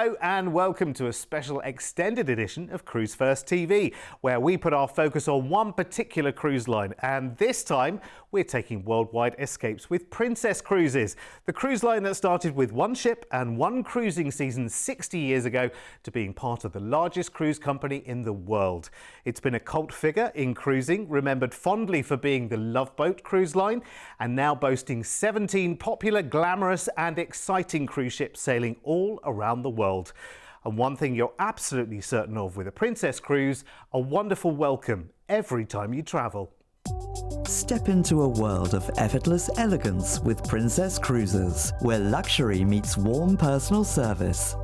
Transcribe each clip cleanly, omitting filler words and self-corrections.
Hello and welcome to a special extended edition of Cruise1st TV, where we put our focus on one particular cruise line, and this time we're taking worldwide escapes with Princess Cruises, the cruise line that started with one ship and one cruising season 60 years ago to being part of the largest cruise company in the world. It's been a cult figure in cruising, remembered fondly for being the Love Boat cruise line, and now boasting 17 popular, glamorous and exciting cruise ships sailing all around the world. And one thing you're absolutely certain of with a Princess Cruise, a wonderful welcome every time you travel. Step into a world of effortless elegance with Princess Cruises, where luxury meets warm personal service.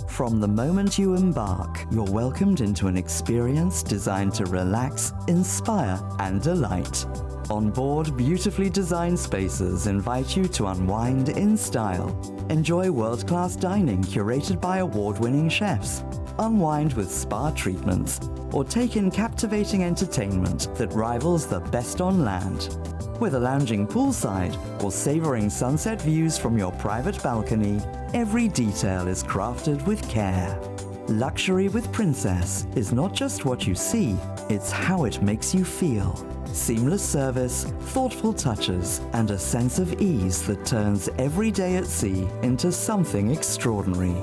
From the moment you embark, you're welcomed into an experience designed to relax, inspire and delight. On board, beautifully designed spaces invite you to unwind in style. Enjoy world-class dining curated by award-winning chefs. Unwind with spa treatments, or take in captivating entertainment that rivals the best on land. Whether lounging poolside or savouring sunset views from your private balcony, every detail is crafted with care. Luxury with Princess is not just what you see, it's how it makes you feel. Seamless service, thoughtful touches, and a sense of ease that turns every day at sea into something extraordinary.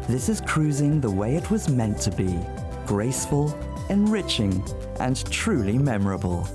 This is cruising the way it was meant to be: graceful, enriching, and truly memorable.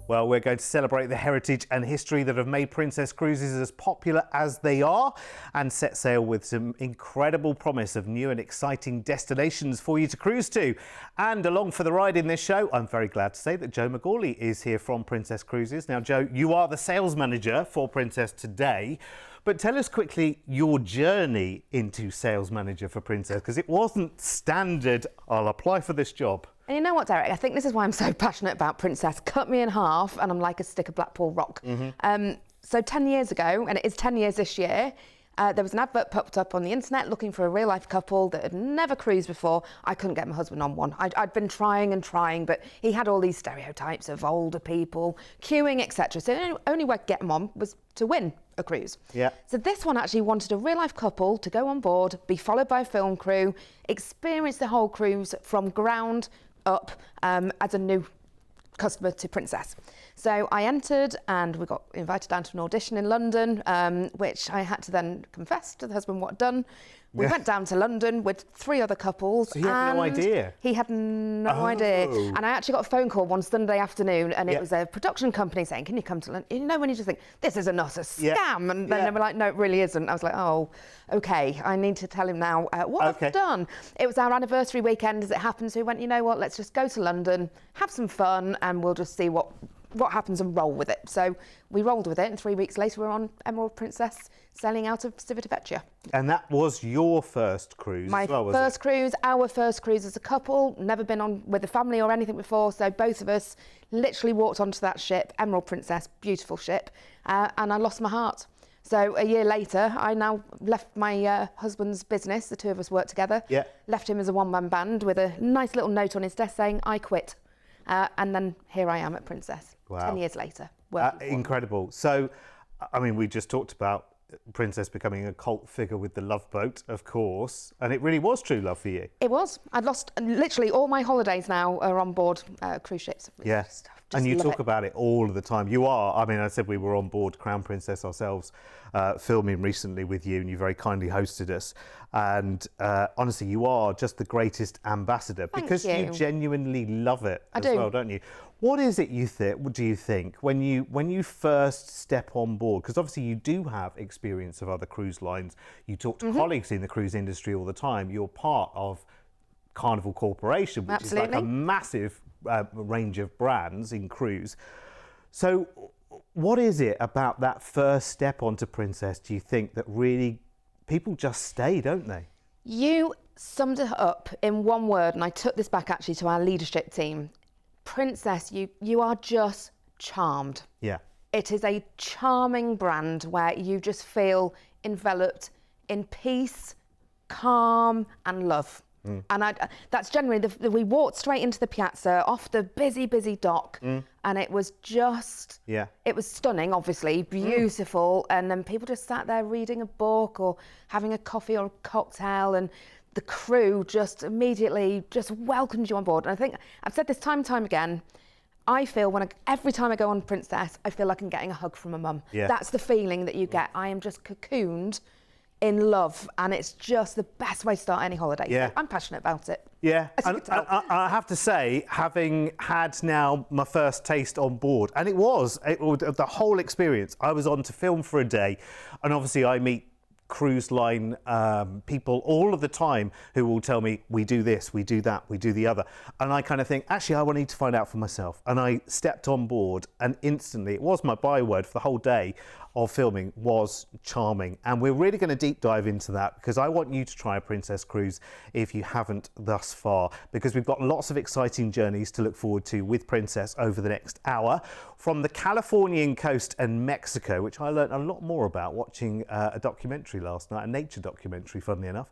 Well, we're going to celebrate the heritage and history that have made Princess Cruises as popular as they are, and set sail with some incredible promise of new and exciting destinations for you to cruise to. And along for the ride in this show, I'm very glad to say that Joe McGawley is here from Princess Cruises. Now, Joe, you are the sales manager for Princess today, but tell us quickly your journey into sales manager for Princess, because it wasn't standard, I'll apply for this job. And you know what, Derek? I think this is why I'm so passionate about Princess. Cut me in half and I'm like a stick of Blackpool rock. So 10 years ago, and it is 10 years this year, there was an advert popped up on the internet looking for a real-life couple that had never cruised before. I couldn't get my husband on one. I'd been trying and trying, but he had all these stereotypes of older people, queuing, etc. So the only way to get him on was to win a cruise. Yeah. So this one actually wanted a real-life couple to go on board, be followed by a film crew, experience the whole cruise from ground up as a new customer to Princess. So I entered and we got invited down to an audition in London, which I had to then confess to the husband what I'd done. We went down to London with 3 other couples. So he had no idea? He had no idea. And I actually got a phone call one Sunday afternoon, and it was a production company saying, can you come to London? You know, when you just think, this is an utter scam. And then they were like, no, it really isn't. I was like, oh, OK, I need to tell him now what I've done. It was our anniversary weekend, as it happens. So we went, you know what, let's just go to London, have some fun, and we'll just see what happens and roll with it. So we rolled with it, and 3 weeks later we're on Emerald Princess sailing out of Civitavecchia. And that was your first cruise My as well, was first it? cruise, our first cruise as a couple, never been on with a family or anything before, so both of us literally walked onto that ship, Emerald Princess, beautiful ship, and I lost my heart. So a year later, I now left my husband's business, the two of us worked together, left him as a one-man band with a nice little note on his desk saying, I quit. And then here I am at Princess, 10 years later. Incredible. So, I mean, we just talked about Princess becoming a cult figure with the Love Boat, of course, and it really was true love for you. It was. I'd lost literally all my holidays now are on board cruise ships. Yeah, and you talk about it all of the time. You are, I mean, I said we were on board Crown Princess ourselves, filming recently with you, and you very kindly hosted us. And honestly, you are just the greatest ambassador because you genuinely love it as well, don't you? What is it do you think when you first step on board? Because obviously you do have experience of other cruise lines. You talk to colleagues in the cruise industry all the time. You're part of Carnival Corporation, which is like a massive range of brands in cruise. So what is it about that first step onto Princess, do you think, that really people just stay, don't they? You summed it up in one word, and I took this back actually to our leadership team. Princess, you are just charmed. Yeah. It is a charming brand where you just feel enveloped in peace, calm and love. And that's generally, we walked straight into the piazza, off the busy dock, and it was just, it was stunning, obviously, beautiful, and then people just sat there reading a book or having a coffee or a cocktail, and the crew just immediately just welcomed you on board. And I think, I've said this time and time again, I feel every time I go on Princess, I feel like I'm getting a hug from a mum. Yeah. That's the feeling that you get. I am just cocooned in love, and it's just the best way to start any holiday. Yeah. So I'm passionate about it. Yeah, As you and can tell. I have to say, having had now my first taste on board, and it was the whole experience. I was on to film for a day, and obviously I meet cruise line people all of the time who will tell me, we do this, we do that, we do the other. And I kind of think, actually, I need to find out for myself. And I stepped on board, and instantly, it was my byword for the whole day of filming, was charming. And we're really going to deep dive into that, because I want you to try a Princess cruise if you haven't thus far, because we've got lots of exciting journeys to look forward to with Princess over the next hour. From the Californian coast and Mexico, which I learned a lot more about watching a documentary last night, a nature documentary, funnily enough.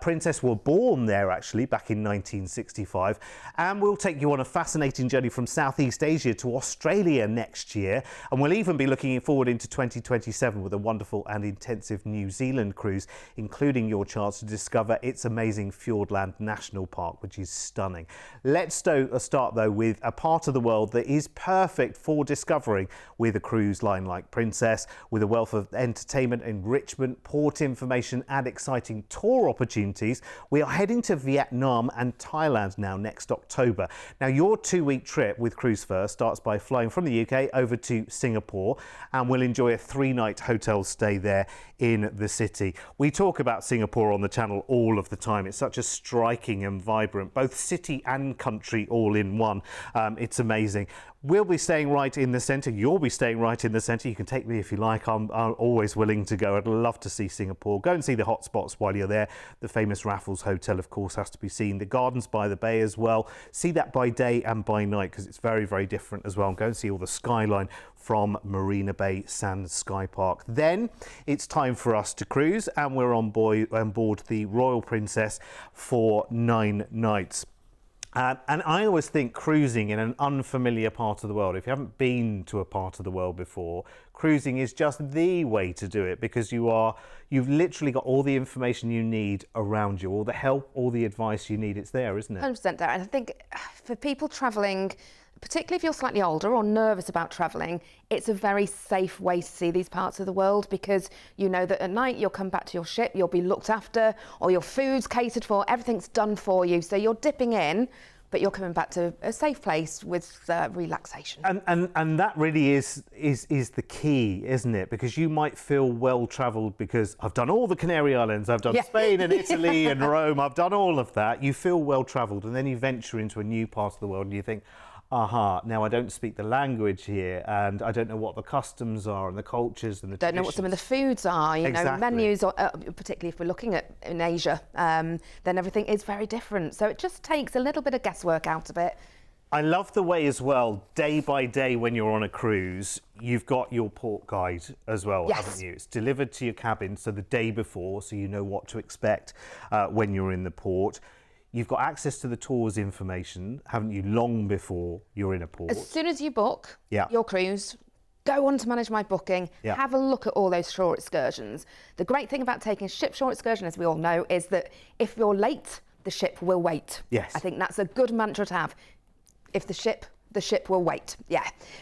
Princess were born there, actually, back in 1965. And we'll take you on a fascinating journey from Southeast Asia to Australia next year. And we'll even be looking forward into 2027 with a wonderful and intensive New Zealand cruise, including your chance to discover its amazing Fiordland National Park, which is stunning. Let's start, though, with a part of the world that is perfect for discovering with a cruise line like Princess, with a wealth of entertainment, enrichment, port information and exciting tour opportunities. We are heading to Vietnam and Thailand now next October. Now, your 2-week trip with Cruise1st starts by flying from the UK over to Singapore, and we'll enjoy a 3-night hotel stay there in the city. We talk about Singapore on the channel all of the time. It's such a striking and vibrant, both city and country all in one. It's amazing. We'll be staying right in the centre. You'll be staying right in the centre. You can take me if you like. I'm always willing to go. I'd love to see Singapore. Go and see the hot spots while you're there. The famous Raffles Hotel, of course, has to be seen. The Gardens by the Bay as well. See that by day and by night, because it's very, very different as well. And go and see all the skyline from Marina Bay Sands Sky Park. Then it's time for us to cruise, and we're on board the Royal Princess for 9 nights. And I always think cruising in an unfamiliar part of the world, if you haven't been to a part of the world before, cruising is just the way to do it, because you've literally got all the information you need around you, all the help, all the advice you need. It's there, isn't it? 100% there. And I think for people travelling, particularly if you're slightly older or nervous about travelling, it's a very safe way to see these parts of the world, because you know that at night you'll come back to your ship, you'll be looked after, or your food's catered for, everything's done for you. So you're dipping in, but you're coming back to a safe place with relaxation. And that really is the key, isn't it? Because you might feel well travelled because I've done all the Canary Islands, I've done Spain and Italy and Rome, I've done all of that. You feel well travelled, and then you venture into a new part of the world and you think, aha, now I don't speak the language here, and I don't know what the customs are and the cultures and the Don't know what some of the foods are, you know, menus, or, particularly if we're looking at in Asia, then everything is very different. So it just takes a little bit of guesswork out of it. I love the way as well, day by day when you're on a cruise, you've got your port guide as well, haven't you? It's delivered to your cabin, so the day before, so you know what to expect when you're in the port. You've got access to the tours information, haven't you, long before you're in a port? As soon as you book your cruise, go on to Manage My Booking, have a look at all those shore excursions. The great thing about taking a ship shore excursion, as we all know, is that if you're late, the ship will wait. Yes. I think that's a good mantra to have. If the ship will wait,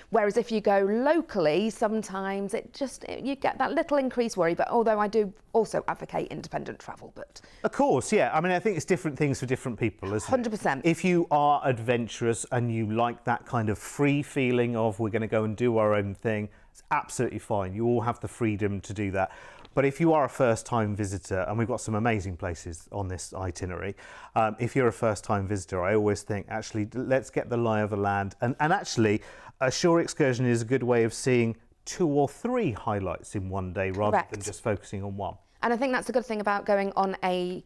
Whereas if you go locally, sometimes you get that little increased worry, but although I do also advocate independent travel, but... Of course, yeah. I mean, I think it's different things for different people, isn't it? 100%. If you are adventurous and you like that kind of free feeling of we're going to go and do our own thing, it's absolutely fine. You all have the freedom to do that. But if you are a first-time visitor, and we've got some amazing places on this itinerary, if you're a first-time visitor, I always think, actually, let's get the lie of the land. And actually, a shore excursion is a good way of seeing 2 or 3 highlights in one day, rather than just focusing on one. And I think that's a good thing about going on a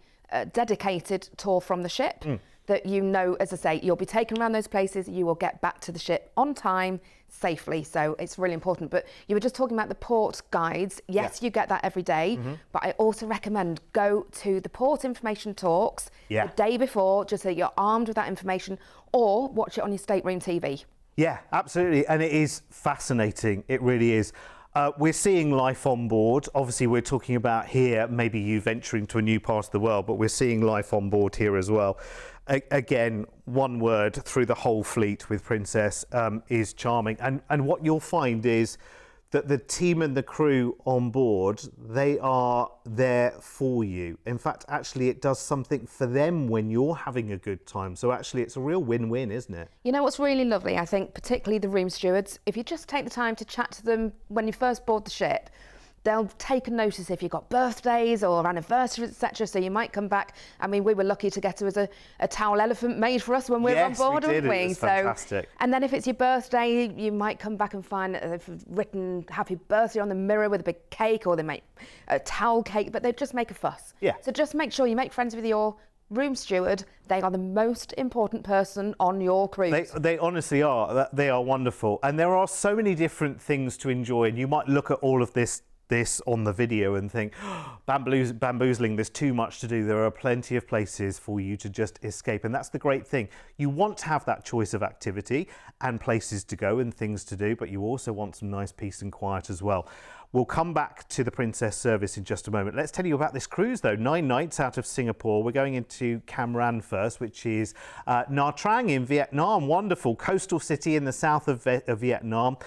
dedicated tour from the ship, that you know, as I say, you'll be taken around those places, you will get back to the ship on time, safely. So it's really important. But you were just talking about the port guides. Yes, you get that every day, but I also recommend go to the port information talks the day before, just so you're armed with that information, or watch it on your stateroom TV. Yeah, absolutely. And it is fascinating. It really is. We're seeing life on board. Obviously, we're talking about here, maybe you venturing to a new part of the world, but we're seeing life on board here as well. Again, one word through the whole fleet with Princess is charming. And what you'll find is that the team and the crew on board, they are there for you. In fact, actually, it does something for them when you're having a good time. So actually, it's a real win-win, isn't it? You know what's really lovely, I think, particularly the room stewards, if you just take the time to chat to them when you first board the ship, they'll take a notice if you've got birthdays or anniversaries, etc. So you might come back. I mean, we were lucky to get a towel elephant made for us when we were on board, weren't we? It was fantastic. And then if it's your birthday, you might come back and find that they've written happy birthday on the mirror with a big cake, or they make a towel cake, but they just make a fuss. Yeah. So just make sure you make friends with your room steward. They are the most important person on your cruise. They honestly are. They are wonderful. And there are so many different things to enjoy. And you might look at all of this on the video and think, oh, bamboozling, there's too much to do. There are plenty of places for you to just escape. And that's the great thing. You want to have that choice of activity and places to go and things to do, but you also want some nice peace and quiet as well. We'll come back to the Princess service in just a moment. Let's tell you about this cruise though. 9 nights out of Singapore. We're going into Cam Ranh first, which is Nha Trang in Vietnam. Wonderful coastal city in the south of Vietnam.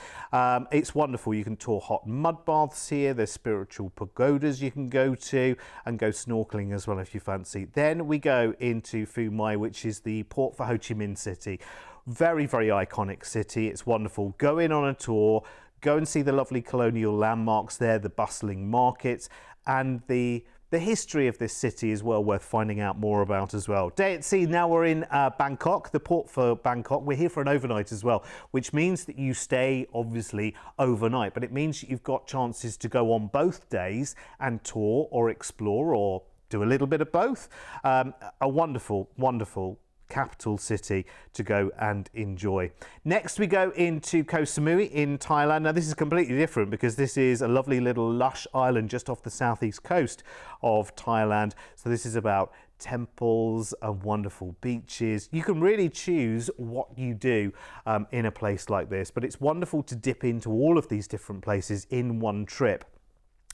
It's wonderful. You can tour hot mud baths here. There's spiritual pagodas you can go to and go snorkeling as well if you fancy. Then we go into Phu Mai, which is the port for Ho Chi Minh City. Very, very iconic city. It's wonderful. Go in on a tour. Go and see the lovely colonial landmarks there, the bustling markets, and the history of this city is well worth finding out more about as well. Day at sea, now we're in Bangkok, the port for Bangkok. We're here for an overnight as well, which means that you stay, obviously, overnight. But it means that you've got chances to go on both days and tour or explore or do a little bit of both. A wonderful, wonderful capital city to go and enjoy. Next we go into Koh Samui in Thailand. Now this is completely different because this is a lovely little lush island just off the southeast coast of Thailand. So this is about temples and wonderful beaches. You can really choose what you do in a place like this, but it's wonderful to dip into all of these different places in one trip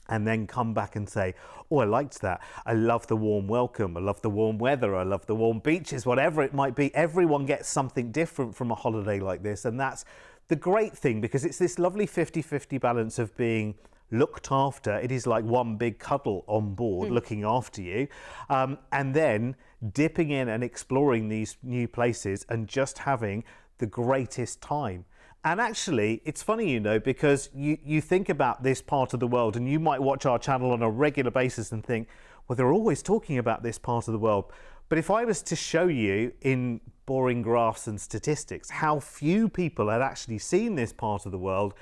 and then come back and say, oh, I liked that. I love the warm welcome. I love the warm weather. I love the warm beaches, whatever it might be. Everyone gets something different from a holiday like this. And that's the great thing, because it's this lovely 50-50 balance of being looked after. It is like one big cuddle on board looking after you. And then dipping in and exploring these new places and just having the greatest time. And actually, it's funny, you know, because you think about this part of the world and you might watch our channel on a regular basis and think, well, they're always talking about this part of the world. But if I was to show you in boring graphs and statistics how few people had actually seen this part of the world,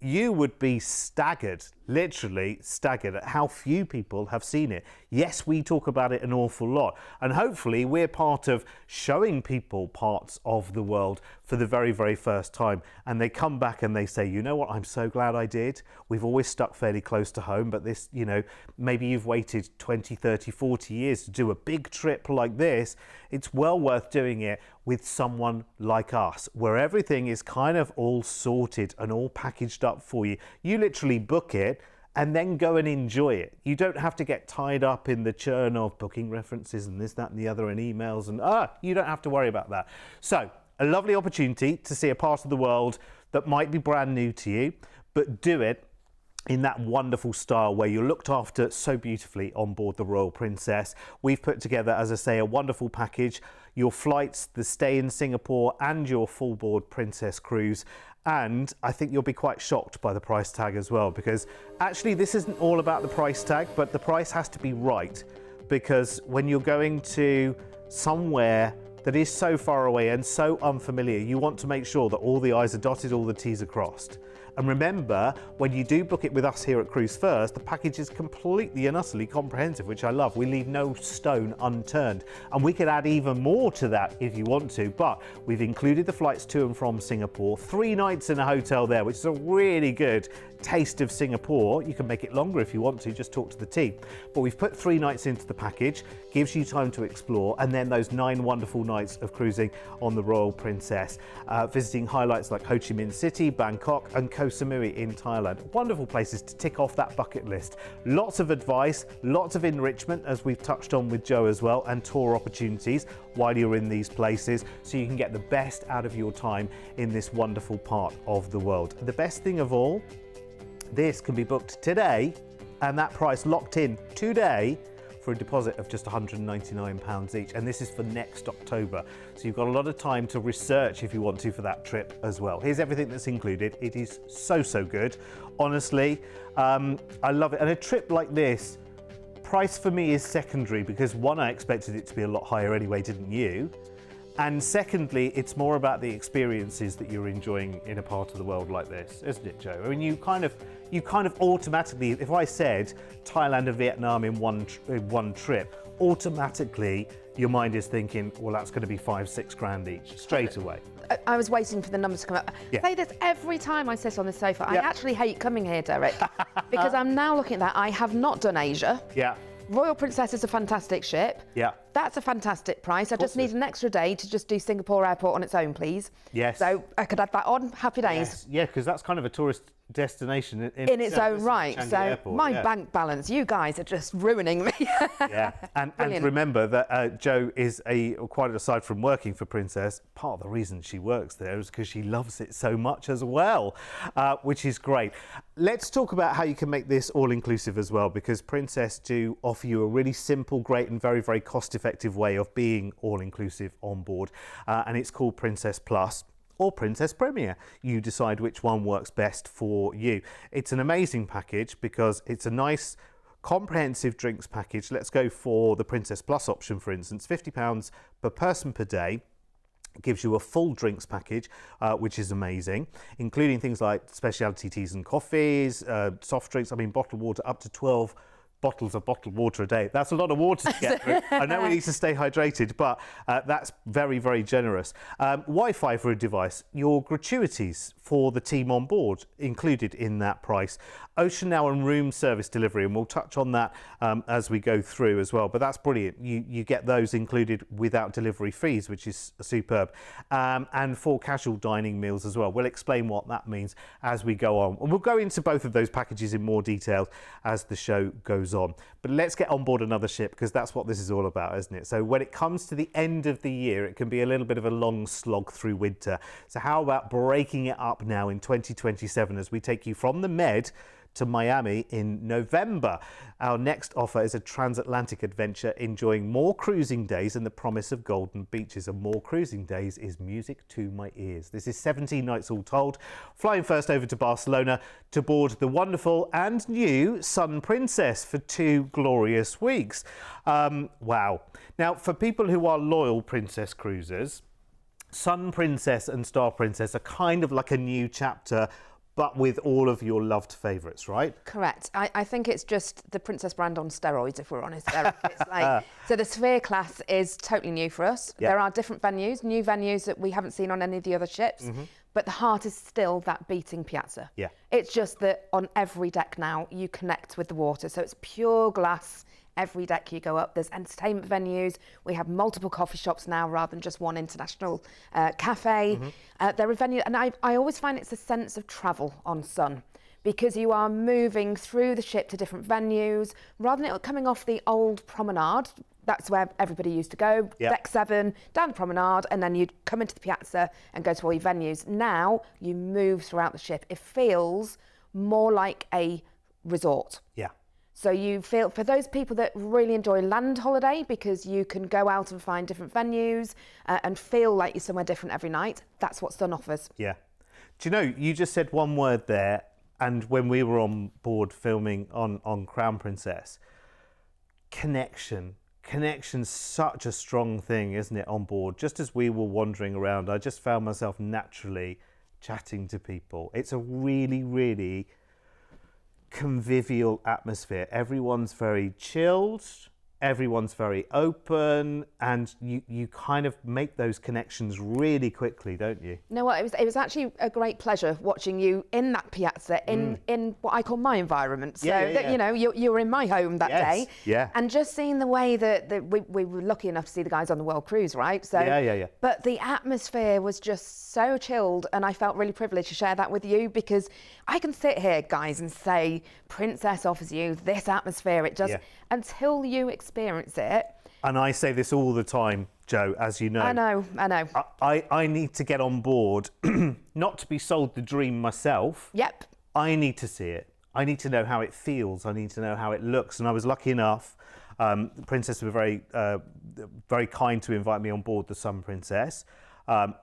you would be staggered, literally staggered at how few people have seen it. Yes, we talk about it an awful lot, and hopefully we're part of showing people parts of the world for the very, very first time, and they come back and they say, you know what, I'm so glad I did. We've always stuck fairly close to home, but this, you know, maybe you've waited 20, 30, 40 years to do a big trip like this. It's well worth doing it with someone like us, where everything is kind of all sorted and all packaged up for you. You literally book it and then go and enjoy it. You don't have to get tied up in the churn of booking references and this, that and the other and emails, and you don't have to worry about that. So a lovely opportunity to see a part of the world that might be brand new to you, but do it in that wonderful style where you're looked after so beautifully on board the Royal Princess. We've put together, as I say, a wonderful package. Your flights, the stay in Singapore and your full board Princess cruise. And I think you'll be quite shocked by the price tag as well, because actually this isn't all about the price tag, but the price has to be right, because when you're going to somewhere that is so far away and so unfamiliar, you want to make sure that all the I's are dotted, all the T's are crossed. And remember, when you do book it with us here at Cruise1st, the package is completely and utterly comprehensive, which I love. We leave no stone unturned. And we could add even more to that if you want to, but we've included the flights to and from Singapore, 3 nights in a hotel there, which is a really good taste of Singapore. You can make it longer if you want to, just talk to the team. But we've put 3 nights into the package, gives you time to explore, and then those 9 wonderful nights of cruising on the Royal Princess, visiting highlights like Ho Chi Minh City, Bangkok, and Koh Samui in Thailand. Wonderful places to tick off that bucket list. Lots of advice, lots of enrichment, as we've touched on with Joe as well, and tour opportunities while you're in these places, so you can get the best out of your time in this wonderful part of the world. The best thing of all, this can be booked today, and that price locked in today for a deposit of just £199 each, and this is for next October. So you've got a lot of time to research if you want to for that trip as well. Here's everything that's included. It is so good. Honestly, I love it. And a trip like this, price for me is secondary, because one, I expected it to be a lot higher anyway, didn't you? And secondly, it's more about the experiences that you're enjoying in a part of the world like this, isn't it, Joe? I mean, you kind of automatically, if I said Thailand and Vietnam in one trip, automatically your mind is thinking, well, that's going to be 5-6 grand each straight away. I was waiting for the numbers to come up. Yeah. I say this every time I sit on this sofa. Yeah. I actually hate coming here, Derek, because I'm now looking at that. I have not done Asia. Yeah. Royal Princess is a fantastic ship. Yeah. That's a fantastic price. I just need an extra day to just do Singapore Airport on its own, please. Yes. So I could add that on. Happy days. Yes. Yeah, because that's kind of a tourist destination In its own right. Changi So Airport, my yeah. bank balance, you guys are just ruining me. Yeah, and remember that Joe is quite aside from working for Princess, part of the reason she works there is because she loves it so much as well, which is great. Let's talk about how you can make this all-inclusive as well, because Princess do offer you a really simple, great and very cost-effective way of being all-inclusive on board, and it's called Princess Plus or Princess Premier. You decide which one works best for you. It's an amazing package because it's a nice comprehensive drinks package. Let's go for the Princess Plus option, for instance. £50 per person per day. It gives you a full drinks package, which is amazing, including things like specialty teas and coffees, soft drinks, bottled water, up to 12 bottles of bottled water a day. That's a lot of water to get through. I know we need to stay hydrated, but that's very generous. Wi-Fi for a device, your gratuities for the team on board included in that price. Ocean Now and room service delivery, and we'll touch on that as we go through as well, but that's brilliant. You get those included without delivery fees, which is superb. And for casual dining meals as well. We'll explain what that means as we go on. And we'll go into both of those packages in more detail as the show goes on. But let's get on board another ship, because that's what this is all about, isn't it? So when it comes to the end of the year, it can be a little bit of a long slog through winter. So how about breaking it up now in 2027 as we take you from the Med to Miami in November. Our next offer is a transatlantic adventure, enjoying more cruising days and the promise of golden beaches. And more cruising days is music to my ears. This is 17 nights all told, flying first over to Barcelona to board the wonderful and new Sun Princess for 2 glorious weeks. Wow. Now, for people who are loyal Princess cruisers, Sun Princess and Star Princess are kind of like a new chapter, but with all of your loved favourites, right? Correct. I think it's just the Princess brand on steroids, if we're honest, Eric. It's like, so the Sphere class is totally new for us. Yep. There are different venues, new venues that we haven't seen on any of the other ships, but the heart is still that beating piazza. Yeah. It's just that on every deck now, you connect with the water. So it's pure glass. Every deck you go up, there's entertainment venues. We have multiple coffee shops now rather than just one international cafe. There are venues, and I always find it's a sense of travel on Sun, because you are moving through the ship to different venues rather than it coming off the old promenade. That's where everybody used to go, Yep. deck 7, down the promenade, and then you'd come into the piazza and go to all your venues. Now you move throughout the ship. It feels more like a resort. Yeah. So you feel, for those people that really enjoy land holiday, because you can go out and find different venues and feel like you're somewhere different every night, that's what Sun offers. Yeah. Do you know, you just said one word there, and when we were on board filming on Crown Princess, connection. Connection's such a strong thing, isn't it, on board? Just as we were wandering around, I just found myself naturally chatting to people. It's a really, really convivial atmosphere. Everyone's very chilled, everyone's very open, and you kind of make those connections really quickly, don't you? You know what, it was actually a great pleasure watching you in that piazza in what I call my environment. So you know, you were in my home that day. Yeah. And just seeing the way that we were lucky enough to see the guys on the World Cruise, right? So Yeah. But the atmosphere was just so chilled, and I felt really privileged to share that with you, because I can sit here, guys, and say Princess offers you this atmosphere. It does, until you experience it. And I say this all the time, Jo, as you know. I know. I need to get on board, not to be sold the dream myself. Yep. I need to see it. I need to know how it feels. I need to know how it looks. And I was lucky enough, the Princess were very kind to invite me on board the Sun Princess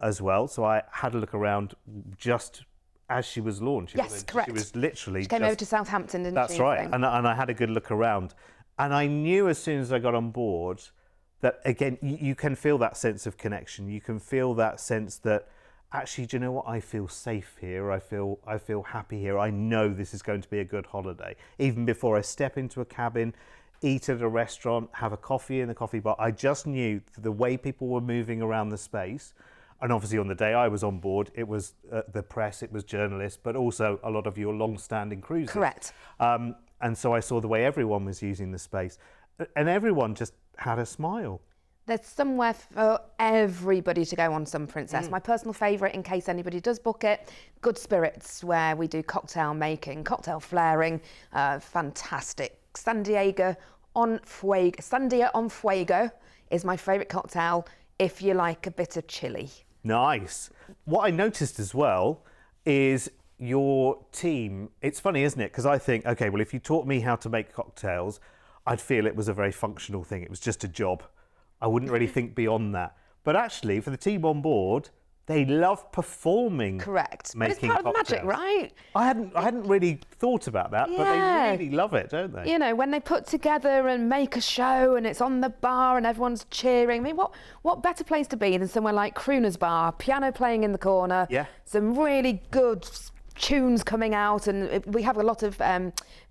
as well. So I had a look around just as she was launched. Yes, correct. She was literally She came over to Southampton, didn't she? That's right. And I had a good look around. And I knew as soon as I got on board that, again, you can feel that sense of connection. You can feel that sense that, actually, do you know what? I feel safe here. I feel happy here. I know this is going to be a good holiday. Even before I step into a cabin, eat at a restaurant, have a coffee in the coffee bar, I just knew the way people were moving around the space. And obviously on the day I was on board, it was the press, it was journalists, but also a lot of your long-standing cruisers. Correct. And so I saw the way everyone was using the space, and everyone just had a smile. There's somewhere for everybody to go on Sun Princess. My personal favourite, in case anybody does book it, Good Spirits, where we do cocktail making, cocktail flaring, fantastic. Sandia on Fuego is my favourite cocktail if you like a bit of chili. Nice. What I noticed as well is your team. It's funny, isn't it? Because I think, okay, well, if you taught me how to make cocktails, I'd feel it was a very functional thing. It was just a job. I wouldn't really think beyond that. But actually, for the team on board, they love performing. Correct. Making but it's part of the magic, cocktails. right? I hadn't really thought about that, but they really love it, don't they? You know, when they put together and make a show and it's on the bar and everyone's cheering. I mean, what better place to be than somewhere like Crooner's Bar, piano playing in the corner, some really good tunes coming out, and we have a lot of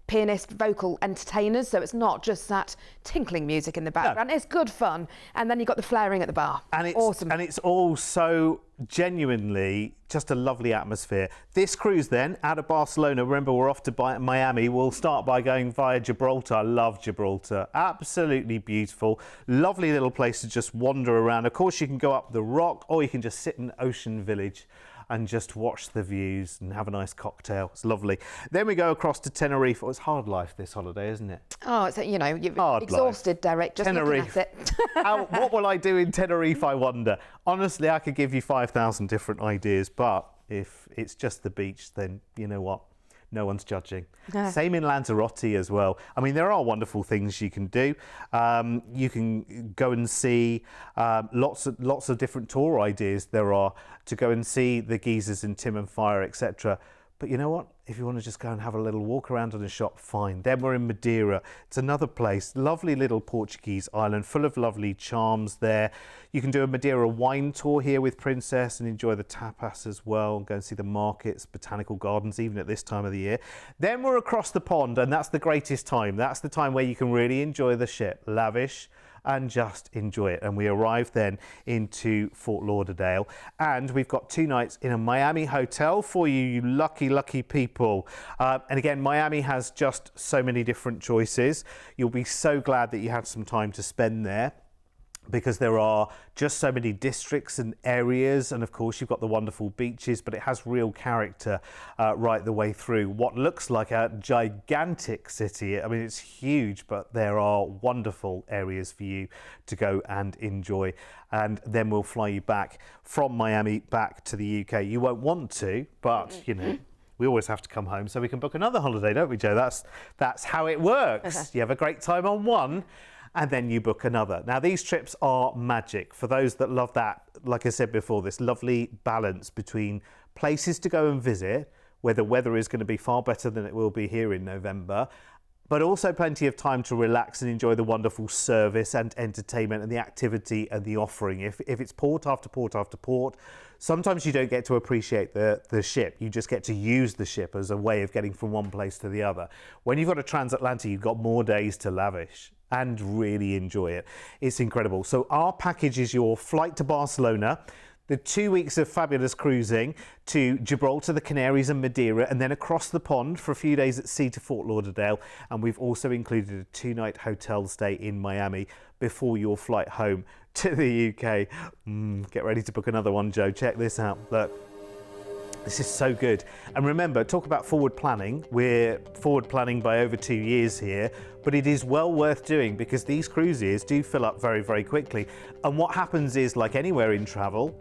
pianist vocal entertainers, so it's not just that tinkling music in the background. It's good fun, and then you've got the flaring at the bar. And it's awesome. And it's all so genuinely just a lovely atmosphere. This cruise then, out of Barcelona, remember we're off to Miami, we'll start by going via Gibraltar. I love Gibraltar, absolutely beautiful, lovely little place to just wander around. Of course you can go up the rock, or you can just sit in Ocean Village and just watch the views and have a nice cocktail. It's lovely. Then we go across to Tenerife. Oh, it's hard life this holiday, isn't it? Oh, it's, you know, you're hard exhausted, life. Derek, just Tenerife. looking at it. What will I do in Tenerife, I wonder? Honestly, I could give you 5,000 different ideas, but if it's just the beach, then you know what? No one's judging. Same in Lanzarote as well. I mean, there are wonderful things you can do. You can go and see lots of different tour ideas there are to go and see the geysers in Tim and Fire, etc. But you know what? If you want to just go and have a little walk around in a shop, fine. Then we're in Madeira. It's another place, lovely little Portuguese island, full of lovely charms there. You can do a Madeira wine tour here with Princess and enjoy the tapas as well. Go and see the markets, botanical gardens, even at this time of the year. Then we're across the pond, and that's the greatest time. That's the time where you can really enjoy the ship, lavish, and just enjoy it. And we arrive then into Fort Lauderdale, and we've got 2 nights in a Miami hotel for you, you lucky, lucky people. And again, Miami has just so many different choices. You'll be so glad that you had some time to spend there, because there are just so many districts and areas, and of course you've got the wonderful beaches, but it has real character right the way through. What looks like a gigantic city, I mean it's huge, but there are wonderful areas for you to go and enjoy. And then we'll fly you back from Miami back to the UK. You won't want to, but you know, we always have to come home so we can book another holiday, don't we, Jo? That's how it works. You have a great time on one, and then you book another. Now, these trips are magic for those that love that, like I said before, this lovely balance between places to go and visit, where the weather is going to be far better than it will be here in November, but also plenty of time to relax and enjoy the wonderful service and entertainment and the activity and the offering. If it's port after port after port, sometimes you don't get to appreciate the ship. You just get to use the ship as a way of getting from one place to the other. When you've got a Transatlantic, you've got more days to lavish and really enjoy it. It's incredible. So our package is your flight to Barcelona, the 2 weeks of fabulous cruising to Gibraltar, the Canaries and Madeira, and then across the pond for a few days at sea to Fort Lauderdale. And we've also included a 2-night hotel stay in Miami before your flight home to the UK. Get ready to book another one, Joe. Check this out. Look. This is so good. And remember, talk about forward planning. We're forward planning by over 2 years here, but it is well worth doing because these cruises do fill up very, very quickly. And what happens is, like anywhere in travel,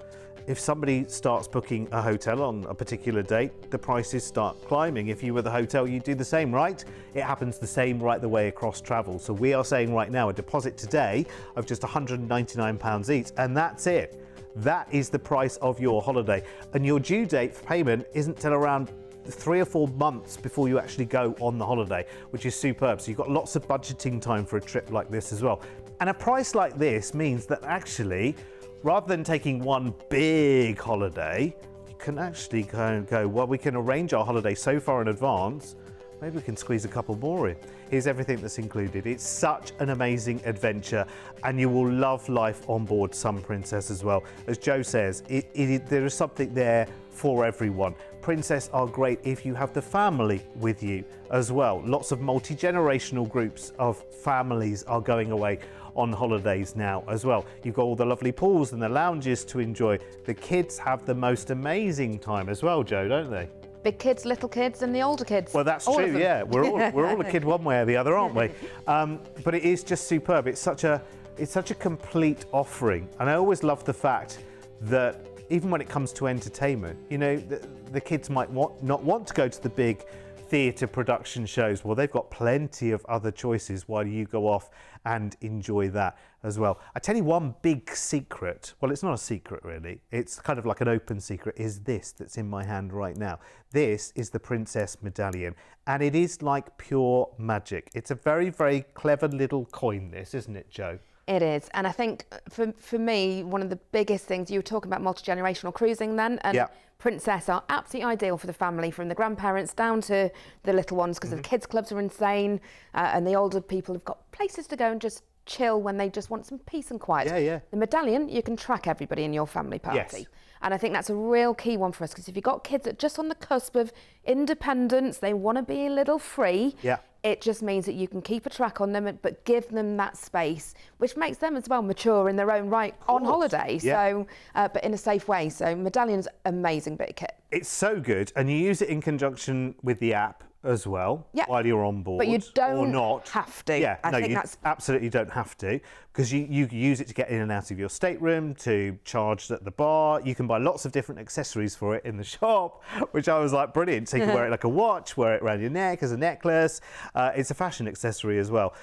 if somebody starts booking a hotel on a particular date, the prices start climbing. If you were the hotel, you'd do the same, right? It happens the same right the way across travel. So we are saying right now a deposit today of just £199 each, and that's it. That is the price of your holiday. And your due date for payment isn't till around 3 or 4 months before you actually go on the holiday, which is superb. So you've got lots of budgeting time for a trip like this as well. And a price like this means that actually, rather than taking one big holiday, you can actually go, well, we can arrange our holiday so far in advance, maybe we can squeeze a couple more in. Here's everything that's included. It's such an amazing adventure, and you will love life on board Sun Princess as well. As Joe says, there is something there for everyone. Princess are great if you have the family with you as well. Lots of multi-generational groups of families are going away on holidays now as well. You've got all the lovely pools and the lounges to enjoy. The kids have the most amazing time as well, Joe, don't they? Big kids, little kids, and the older kids. Well, that's true, yeah. We're all a kid one way or the other, aren't we? But it is just superb. It's such a complete offering. And I always love the fact that even when it comes to entertainment, you know, the kids might not want to go to the big theatre production shows. Well, they've got plenty of other choices while you go off and enjoy that as well. I tell you one big secret, well, it's not a secret really, it's kind of like an open secret, is this that's in my hand right now. This is the Princess Medallion, and it is like pure magic. It's a very, very clever little coin, this, isn't it, Joe? It is, and I think for me, one of the biggest things, you were talking about multi-generational cruising then, and yeah. Princess are absolutely ideal for the family, from the grandparents down to the little ones, because the kids clubs are insane, and the older people have got places to go and just chill when they just want some peace and quiet. Yeah, yeah. The Medallion, you can track everybody in your family party. Yes. And I think that's a real key one for us, because if you've got kids that are just on the cusp of independence, they want to be a little free, yeah. It just means that you can keep a track on them, but give them that space, which makes them as well mature in their own right on holiday. Yeah. So, but in a safe way. So Medallion's amazing bit of kit. It's so good, and you use it in conjunction with the app as well, while you're on board. But you don't or not. have to. Yeah, I think you that's absolutely don't have to, because you use it to get in and out of your stateroom, to charge at the bar. You can buy lots of different accessories for it in the shop, which I was like, brilliant. So you can wear it like a watch, wear it around your neck as a necklace. It's a fashion accessory as well.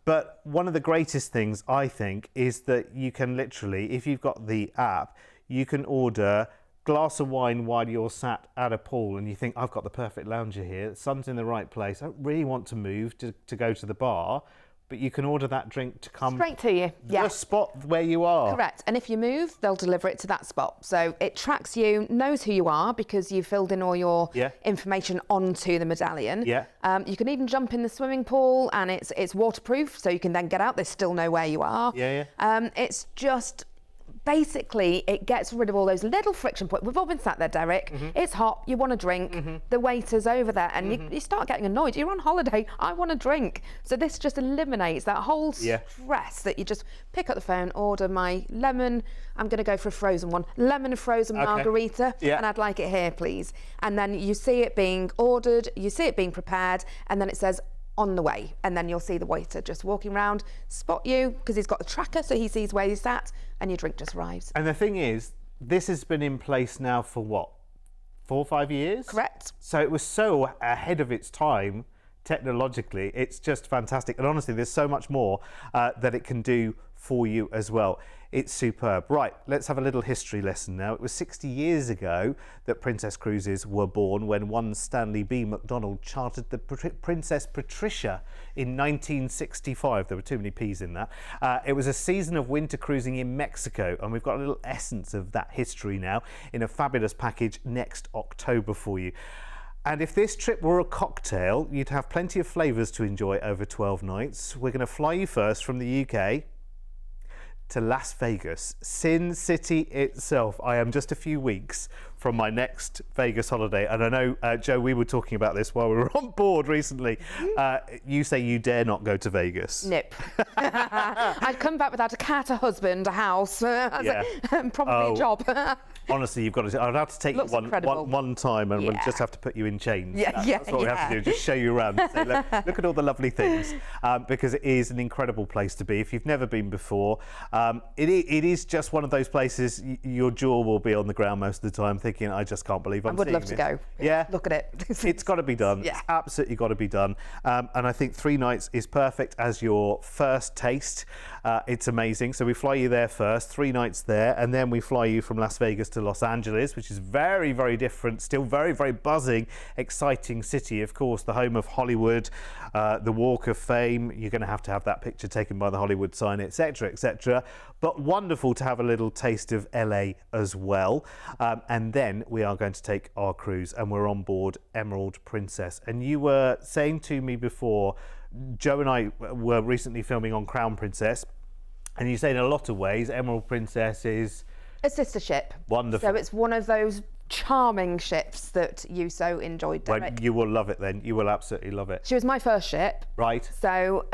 But one of the greatest things, I think, is that you can literally, if you've got the app, you can order glass of wine while you're sat at a pool and you think, I've got the perfect lounger here, the sun's in the right place, I don't really want to move to go to the bar, but you can order that drink to come straight to you. The spot where you are. Correct. And if you move, they'll deliver it to that spot. So it tracks you, knows who you are, because you filled in all your information onto the Medallion. Yeah. You can even jump in the swimming pool, and it's waterproof, so you can then get out. They still know where you are. Yeah. It's just, basically, it gets rid of all those little friction points. We've all been sat there, Derek. It's hot, you want a drink, the waiter's over there, and you start getting annoyed. You're on holiday, I want a drink. So this just eliminates that whole stress that you just pick up the phone, order my lemon, I'm going to go for a frozen one, lemon frozen margarita, and I'd like it here, please. And then you see it being ordered, you see it being prepared, and then it says, on the way, and then you'll see the waiter just walking around, spot you, because he's got the tracker, so he sees where you're sat, and your drink just arrives. And the thing is, this has been in place now for what, 4 or 5 years? Correct. So it was so ahead of its time technologically, it's just fantastic. And honestly, there's so much more that it can do for you as well. It's superb. Right, let's have a little history lesson now. It was 60 years ago that Princess Cruises were born, when one Stanley B. McDonald chartered the Princess Patricia in 1965. There were too many P's in that. It was a season of winter cruising in Mexico, and we've got a little essence of that history now in a fabulous package next October for you. And if this trip were a cocktail, you'd have plenty of flavours to enjoy over 12 nights. We're going to fly you first from the UK to Las Vegas, Sin City itself. I am just a few weeks from my next Vegas holiday, and I know, Joe, we were talking about this while we were on board recently. You say you dare not go to Vegas. Nope. I'd come back without a cat, a husband, a house, probably a job. Honestly, you've got to. I'd have to take Looks you incredible. one time, and we'll just have to put you in chains. That's what we have to do. Just show you around. And say, look at all the lovely things, because it is an incredible place to be. If you've never been before, it is just one of those places. Your jaw will be on the ground most of the time, thinking, "I just can't believe I'm seeing this." I would love to go. Yeah, look at it. It's got to be done. Yeah. It's absolutely got to be done. And I think 3 nights is perfect as your first taste. It's amazing. So we fly you there first, 3 nights there, and then we fly you from Las Vegas to Los Angeles, which is very, very different, still very, very buzzing, exciting city. Of course, the home of Hollywood, the Walk of Fame. You're going to have that picture taken by the Hollywood sign, etc., etc. But wonderful to have a little taste of LA as well. And then we are going to take our cruise, and we're on board Emerald Princess. And you were saying to me before, Joe and I were recently filming on Crown Princess, and you say in a lot of ways Emerald Princess is a sister ship. Wonderful. So it's one of those charming ships that you so enjoyed, Derek. Well, you will love it then. You will absolutely love it. She was my first ship. Right. So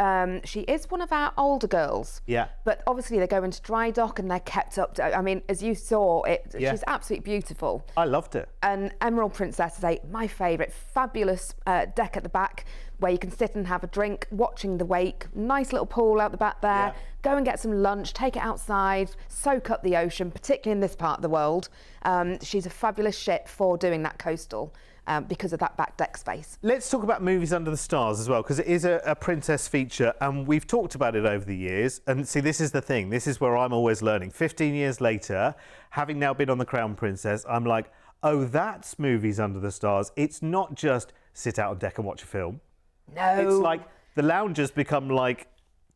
she is one of our older girls. Yeah. But obviously they go into dry dock and they're kept up to, I mean, as you saw, she's absolutely beautiful. I loved it. And Emerald Princess is my favourite, fabulous deck at the back where you can sit and have a drink watching the wake. Nice little pool out the back there. Yeah. Go and get some lunch, take it outside, soak up the ocean, particularly in this part of the world. She's a fabulous ship for doing that coastal because of that back deck space. Let's talk about Movies Under the Stars as well, because it is a princess feature, and we've talked about it over the years. And see, this is the thing. This is where I'm always learning. 15 years later, having now been on the Crown Princess, I'm like, oh, that's Movies Under the Stars. It's not just sit out on deck and watch a film. No. It's like the loungers become like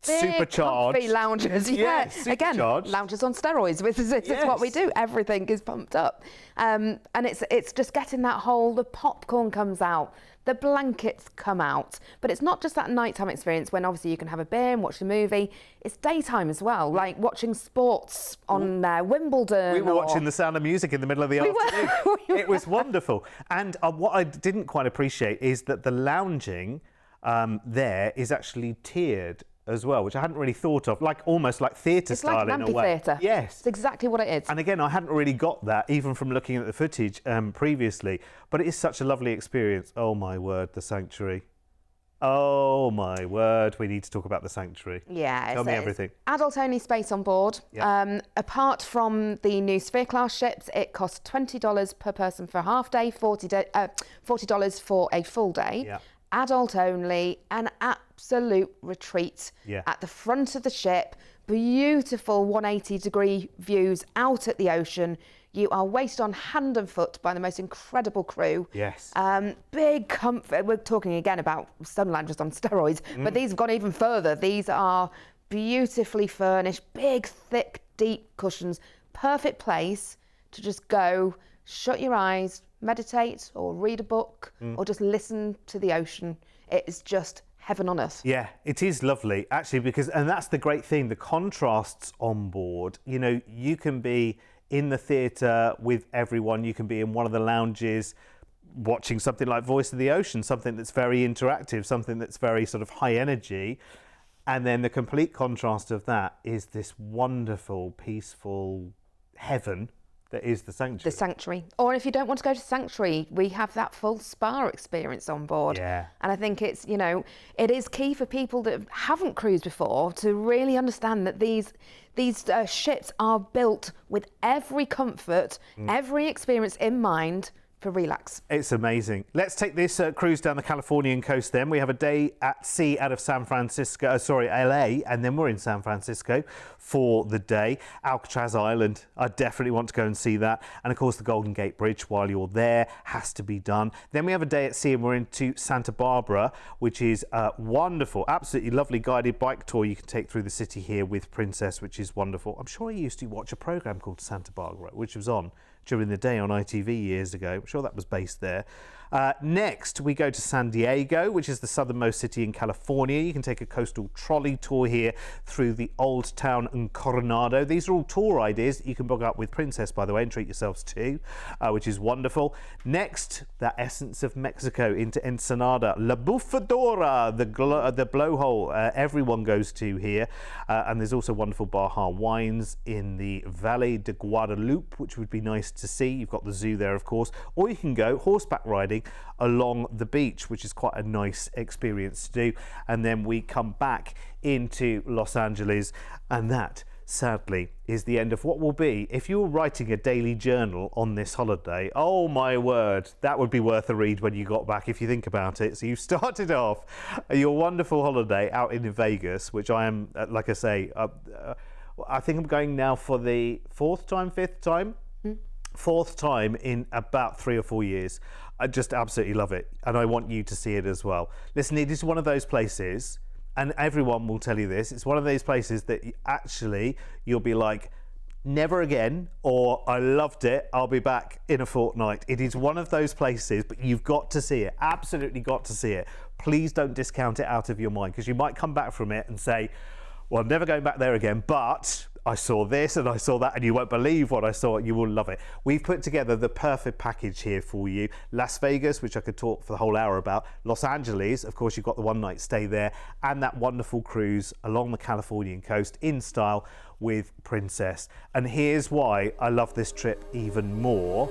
supercharged. Comfy loungers, yeah. Again, loungers on steroids. This is what we do. Everything is pumped up, and it's just getting that whole. The popcorn comes out, the blankets come out, but it's not just that nighttime experience when obviously you can have a beer and watch the movie. It's daytime as well, like watching sports on Wimbledon. We were watching The Sound of Music in the middle of the afternoon. It was wonderful. And what I didn't quite appreciate is that the lounging there is actually tiered as well, which I hadn't really thought of, like almost like theatre style in a way. It's like amphitheatre. Yes. It's exactly what it is. And again, I hadn't really got that even from looking at the footage previously, but it is such a lovely experience. Oh my word, the Sanctuary. Oh my word, we need to talk about the Sanctuary. Yeah. Tell me everything. Adult only space on board. Yeah. Apart from the new Sphere class ships, it costs $20 per person for a half day, $40 for a full day. Yeah. Adult only, an absolute retreat at the front of the ship. Beautiful 180-degree views out at the ocean. You are wasted on hand and foot by the most incredible crew. Yes. Big comfort. We're talking again about sun loungers on steroids, but these have gone even further. These are beautifully furnished, big, thick, deep cushions. Perfect place to just go, shut your eyes, meditate or read a book or just listen to the ocean. It is just heaven on earth. Yeah, it is lovely actually, and that's the great thing, the contrasts on board. You know, you can be in the theatre with everyone, you can be in one of the lounges watching something like Voice of the Ocean, something that's very interactive, something that's very sort of high energy. And then the complete contrast of that is this wonderful, peaceful heaven that is the Sanctuary. The Sanctuary. Or if you don't want to go to Sanctuary, we have that full spa experience on board. Yeah. And I think it's, you know, it is key for people that haven't cruised before to really understand that these ships are built with every comfort, every experience in mind for relax. It's amazing. Let's take this cruise down the Californian coast then. We have a day at sea out of LA, and then we're in San Francisco for the day. Alcatraz Island, I definitely want to go and see that. And of course, the Golden Gate Bridge while you're there has to be done. Then we have a day at sea and we're into Santa Barbara, which is a wonderful, absolutely lovely guided bike tour you can take through the city here with Princess, which is wonderful. I'm sure I used to watch a program called Santa Barbara, which was on during the day on ITV years ago. I'm sure that was based there. Next, we go to San Diego, which is the southernmost city in California. You can take a coastal trolley tour here through the Old Town and Coronado. These are all tour ideas that you can book up with Princess, by the way, and treat yourselves to, which is wonderful. Next, the essence of Mexico into Ensenada, La Bufadora, the blowhole everyone goes to here. And there's also wonderful Baja wines in the Valle de Guadalupe, which would be nice to see. You've got the zoo there, of course. Or you can go horseback riding along the beach, which is quite a nice experience to do. And then we come back into Los Angeles, and that sadly is the end of what will be, if you were writing a daily journal on this holiday, oh my word, that would be worth a read when you got back if you think about it. So you started off your wonderful holiday out in Vegas, which I am, like I say, I think I'm going now for the fourth time in about 3 or 4 years. I just absolutely love it, and I want you to see it as well. Listen, it is one of those places, and everyone will tell you this, it's one of those places that you'll be like, never again, or I loved it, I'll be back in a fortnight. It is one of those places, but you've got to see it, absolutely got to see it. Please don't discount it out of your mind, because you might come back from it and say, well, I'm never going back there again, but I saw this and I saw that, and you won't believe what I saw. You will love it. We've put together the perfect package here for you. Las Vegas, which I could talk for the whole hour about. Los Angeles, of course, you've got the one night stay there, and that wonderful cruise along the Californian coast in style with Princess. And here's why I love this trip even more,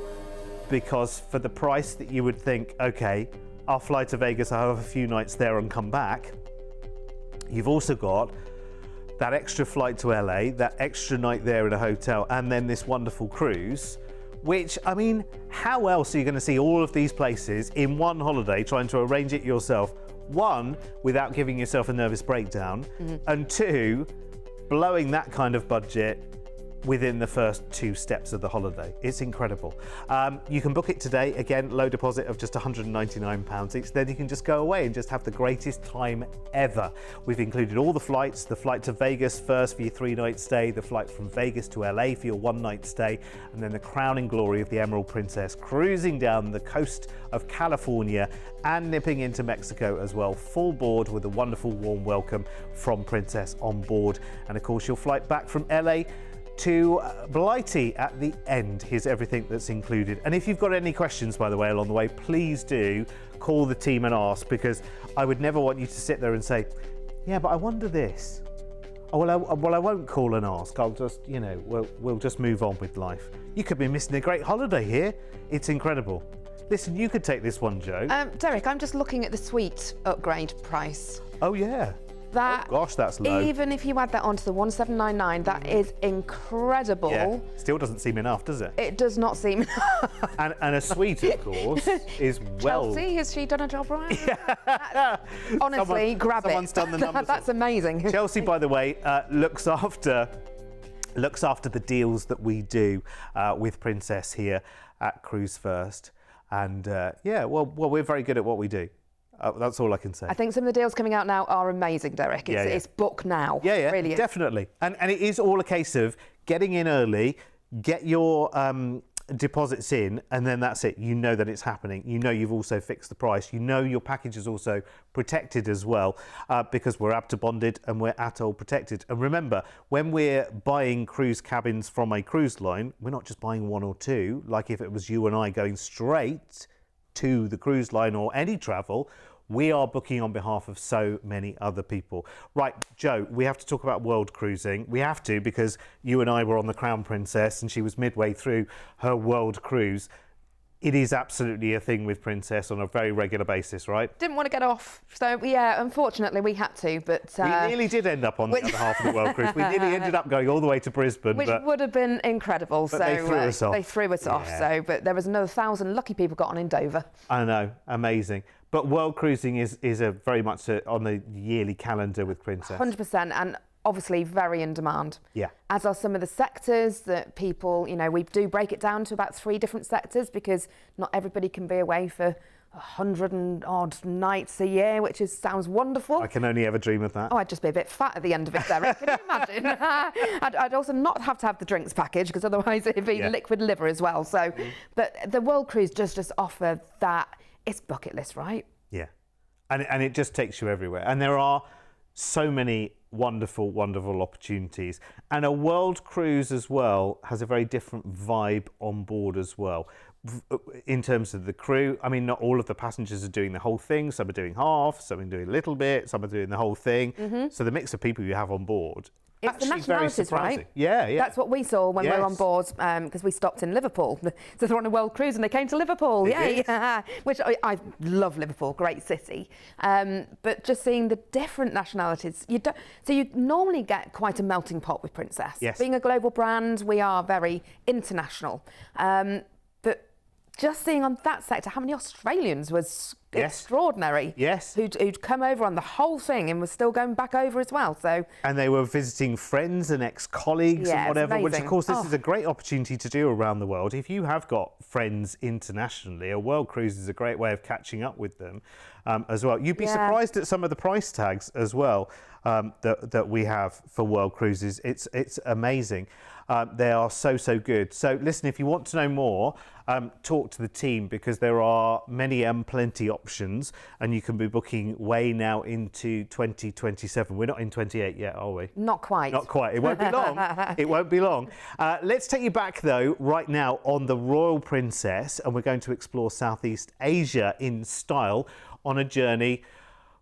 because for the price that you would think, okay, I'll fly to Vegas, I'll have a few nights there and come back, you've also got that extra flight to LA, that extra night there in a hotel, and then this wonderful cruise, which, I mean, how else are you going to see all of these places in one holiday, trying to arrange it yourself? One, without giving yourself a nervous breakdown, and two, blowing that kind of budget within the first 2 steps of the holiday. It's incredible. You can book it today. Again, low deposit of just £199 each. Then you can just go away and just have the greatest time ever. We've included all the flights, the flight to Vegas first for your 3-night stay, the flight from Vegas to LA for your 1-night stay, and then the crowning glory of the Emerald Princess cruising down the coast of California and nipping into Mexico as well, full board with a wonderful warm welcome from Princess on board. And of course, your flight back from LA to Blighty at the end. Here's everything that's included. And if you've got any questions, by the way, along the way, please do call the team and ask, because I would never want you to sit there and say, yeah, but I wonder this. Oh, well, I won't call and ask. I'll just, we'll just move on with life. You could be missing a great holiday here. It's incredible. Listen, you could take this one, Joe. Derek, I'm just looking at the suite upgrade price. Oh, yeah. That, oh gosh, that's low. Even if you add that onto the 1799, that is incredible. Yeah. Still doesn't seem enough, does it? It does not seem enough. And a suite, of course, is well. Chelsea, has she done a job right? Honestly, grab it. Someone's done the numbers. That's amazing. Chelsea, by the way, looks after the deals that we do with Princess here at Cruise1st, and well, we're very good at what we do. That's all I can say. I think some of the deals coming out now are amazing, Derek. It's book now. Yeah, really is. Definitely. And it is all a case of getting in early, get your deposits in, and then that's it. You know that it's happening. You know you've also fixed the price. You know your package is also protected as well, because we're ABTA bonded and we're ATOL protected. And remember, when we're buying cruise cabins from a cruise line, we're not just buying 1 or 2, like if it was you and I going straight to the cruise line or any travel. We are booking on behalf of so many other people. Right, Joe, we have to talk about world cruising. We have to, because you and I were on the Crown Princess and she was midway through her world cruise. It is absolutely a thing with Princess on a very regular basis, right? Didn't want to get off, so yeah, unfortunately we had to, but... we nearly did end up on the other half of the world cruise. We nearly ended up going all the way to Brisbane. Which would have been incredible. But they threw us off. They threw us off, so, but there was another 1,000 lucky people got on in Dover. I know, amazing. But world cruising is a very much on the yearly calendar with Princess. 100%, and obviously very in demand. Yeah. As are some of the sectors that people, you know, we do break it down to about 3 different sectors because not everybody can be away for 100 and odd nights a year, which sounds wonderful. I can only ever dream of that. Oh, I'd just be a bit fat at the end of it, Derek. Can you imagine? I'd also not have to have the drinks package because otherwise it'd be liquid liver as well. So, but the World Cruise does just offer that. It's bucket list, right? Yeah. And it just takes you everywhere. And there are so many wonderful, wonderful opportunities. And a world cruise as well has a very different vibe on board as well. In terms of the crew, I mean, not all of the passengers are doing the whole thing. Some are doing half, some are doing a little bit, some are doing the whole thing. So the mix of people you have on board, it's the nationalities, right? Yeah, yeah. That's what we saw when we were on board, because we stopped in Liverpool. So they're on a world cruise and they came to Liverpool. Yeah, which I love Liverpool, great city. But just seeing the different nationalities, so you normally get quite a melting pot with Princess. Yes. Being a global brand, we are very international. But just seeing on that sector how many Australians was extraordinary. Yes. Who'd come over on the whole thing and was still going back over as well. So. And they were visiting friends and ex-colleagues and whatever, which of course this is a great opportunity to do around the world. If you have got friends internationally, a world cruise is a great way of catching up with them as well. You'd be surprised at some of the price tags as well that we have for world cruises. It's amazing. They are so good. So listen, if you want to know more, talk to the team because there are many and plenty options and you can be booking way now into 2027. We're not in 28 yet, are we? Not quite. Not quite. It won't be long. It won't be long. Let's take you back though right now on the Royal Princess, and we're going to explore Southeast Asia in style on a journey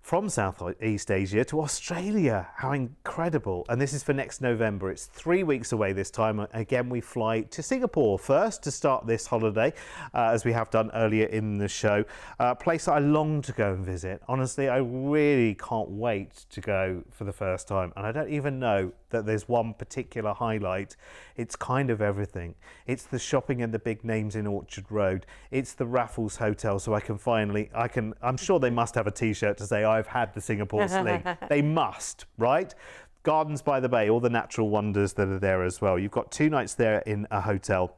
from Southeast Asia to Australia. How incredible. And this is for next November. It's 3 weeks away this time. Again, we fly to Singapore first to start this holiday, as we have done earlier in the show. A place I long to go and visit. Honestly, I really can't wait to go for the first time. And I don't even know that there's one particular highlight. It's kind of everything. It's the shopping and the big names in Orchard Road. It's the Raffles Hotel, so I'm sure they must have a t-shirt to say I've had the Singapore Sling. They must, right? Gardens by the Bay, all the natural wonders that are there as well. You've got 2 nights there in a hotel,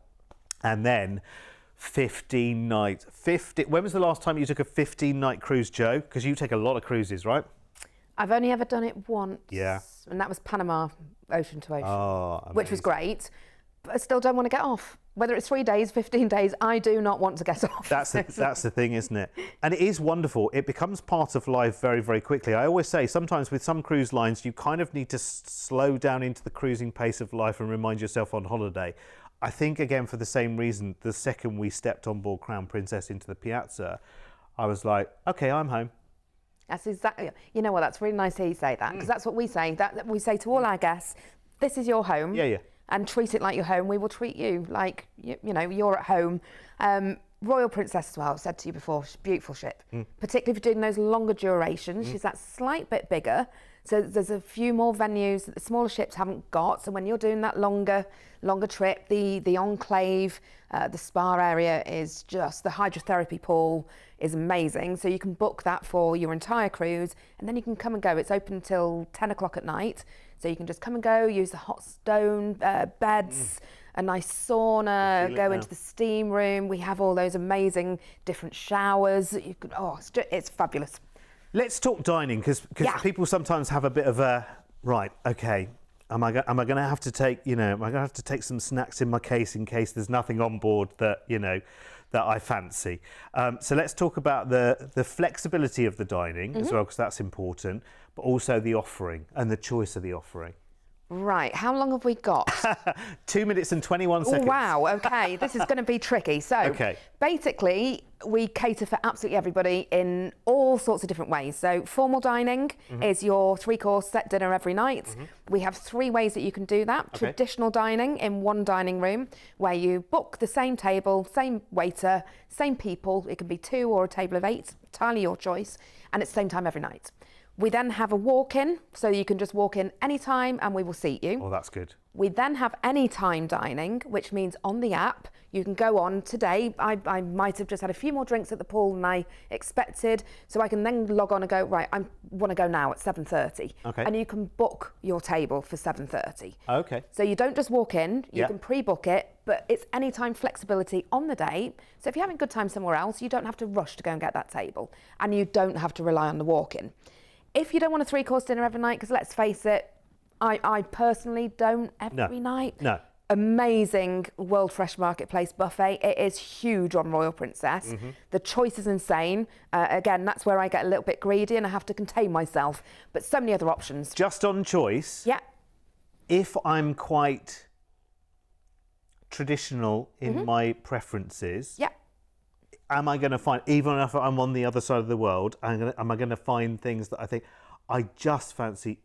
and then 15 nights. When was the last time you took a 15-night cruise, Joe? Because you take a lot of cruises, right? I've only ever done it once. Yeah. And that was Panama, ocean to ocean. Oh, amazing. Which was great. But I still don't want to get off. Whether it's 3 days, 15 days, I do not want to get off. That's the thing, isn't it? And it is wonderful. It becomes part of life very, very quickly. I always say sometimes with some cruise lines, you kind of need to slow down into the cruising pace of life and remind yourself on holiday. I think, again, for the same reason, the second we stepped on board Crown Princess into the Piazza, I was like, okay, I'm home. That's exactly, you know what, that's really nice to hear you say that, because that's what we say. That we say to all our guests, this is your home. Yeah. And treat it like your home. We will treat you like, you know, you're at home. Royal Princess as well, I've said to you before, she's a beautiful ship. Particularly if you're doing those longer durations. She's that slight bit bigger. So there's a few more venues that the smaller ships haven't got. So when you're doing that longer trip, the enclave, the spa area is just, the hydrotherapy pool is amazing. So you can book that for your entire cruise and then you can come and go. It's open till 10 o'clock at night. So you can just come and go, use the hot stone beds, a nice sauna, go into the steam room. We have all those amazing different showers. You could, it's fabulous. Let's talk dining, because people sometimes have a bit of a, right, okay, am I going to have to take, am I going to have to take some snacks in my case in case there's nothing on board that, that I fancy. So let's talk about the flexibility of the dining as well, because that's important, but also the offering and the choice of the offering. Right, how long have we got? 2 minutes and 21 Oh, seconds. wow, okay, this is going to be tricky. So, Okay. basically, we cater for absolutely everybody in all sorts of different ways. So, formal dining is your 3-course set dinner every night. We have 3 ways that you can do that. Okay. Traditional dining in one dining room, where you book the same table, same waiter, same people. It can be 2 or a table of 8, entirely your choice, and it's the same time every night. We then have a walk-in, so you can just walk in anytime and we will seat you. Oh, that's good. We then have anytime dining, which means on the app, you can go on today. I might have just had a few more drinks at the pool than I expected, so I can then log on and go, right, I want to go now at 7:30. Okay. And you can book your table for 7:30. Okay. So you don't just walk in, you Yeah. can pre-book it, but it's anytime flexibility on the day. So if you're having a good time somewhere else, you don't have to rush to go and get that table, and you don't have to rely on the walk-in. If you don't want a 3-course dinner every night, because let's face it, I personally don't every night. No. Amazing World Fresh Marketplace buffet. It is huge on Royal Princess. The choice is insane. Again, that's where I get a little bit greedy and I have to contain myself. But so many other options. Just on choice, Yeah. if I'm quite traditional in my preferences, Yeah. am I going to find, even if I'm on the other side of the world, am I going to find things that I think, I just fancy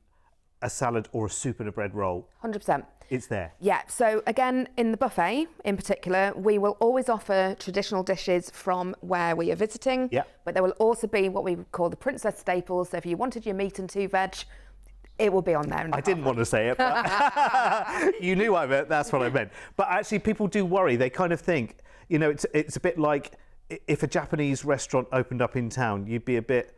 a salad or a soup and a bread roll? 100%. It's there. Yeah, so again, in the buffet in particular, we will always offer traditional dishes from where we are visiting. Yeah. But there will also be what we would call the princess staples. So if you wanted your meat and 2 veg, it will be on there. I didn't want to say it, but you knew I meant, that's what I meant. But actually, people do worry. They kind of think, you know, it's a bit like if a Japanese restaurant opened up in town, you'd be a bit,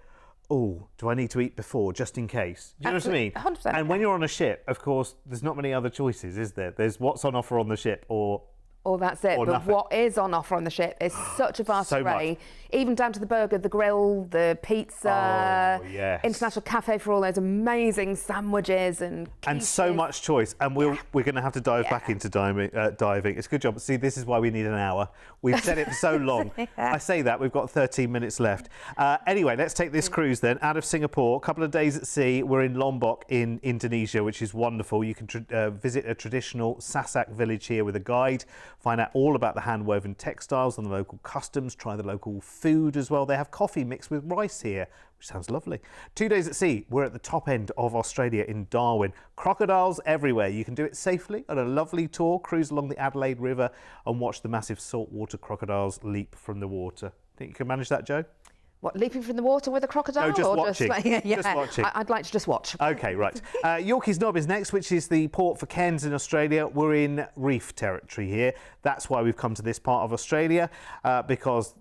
oh, do I need to eat before, just in case? Do you know what I mean? 100%. And when you're on a ship, of course, there's not many other choices, is there? There's what's on offer on the ship, or That's it. Or But nothing. what is on offer on the ship is such a vast So array, much. even down to the burger, the grill, the pizza, Oh, yes. international cafe for all those amazing sandwiches and so quiches. much choice. And we're going to have to dive back Yeah. into diving. It's a good job. See, this is why we need an hour. We've said it for so long. I say that, we've got 13 minutes left. Anyway, let's take this cruise then out of Singapore. A couple of days at sea. We're in Lombok in Indonesia, which is wonderful. You can visit a traditional Sasak village here with a guide, find out all about the hand-woven textiles and the local customs, try the local food as well. They have coffee mixed with rice here, which sounds lovely. 2 days at sea. We're at the top end of Australia in Darwin. Crocodiles everywhere. You can do it safely on a lovely tour, cruise along the Adelaide River and watch the massive saltwater crocodiles leap from the water. Think you can manage that, Joe? What, leaping from the water with a crocodile? No, just or watching. yeah, Just watching. I'd like to just watch. Okay, right. Yorkeys Knob is next, which is the port for Cairns in Australia. We're in reef territory here. That's why we've come to this part of Australia, because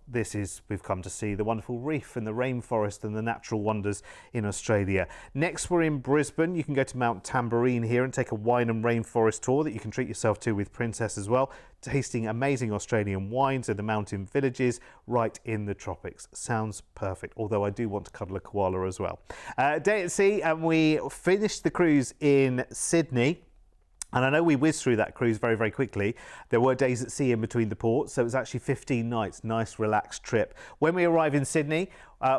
we've come to see the wonderful reef and the rainforest and the natural wonders in Australia. Next, we're in Brisbane. You can go to Mount Tamborine here and take a wine and rainforest tour that you can treat yourself to with Princess as well, tasting amazing Australian wines in the mountain villages right in the tropics. Sounds perfect, although I do want to cuddle a koala as well. Day at sea, and we finished the cruise in Sydney. And I know we whizzed through that cruise very, very quickly. There were days at sea in between the ports, so it was actually 15 nights. Nice, relaxed trip. When we arrive in Sydney,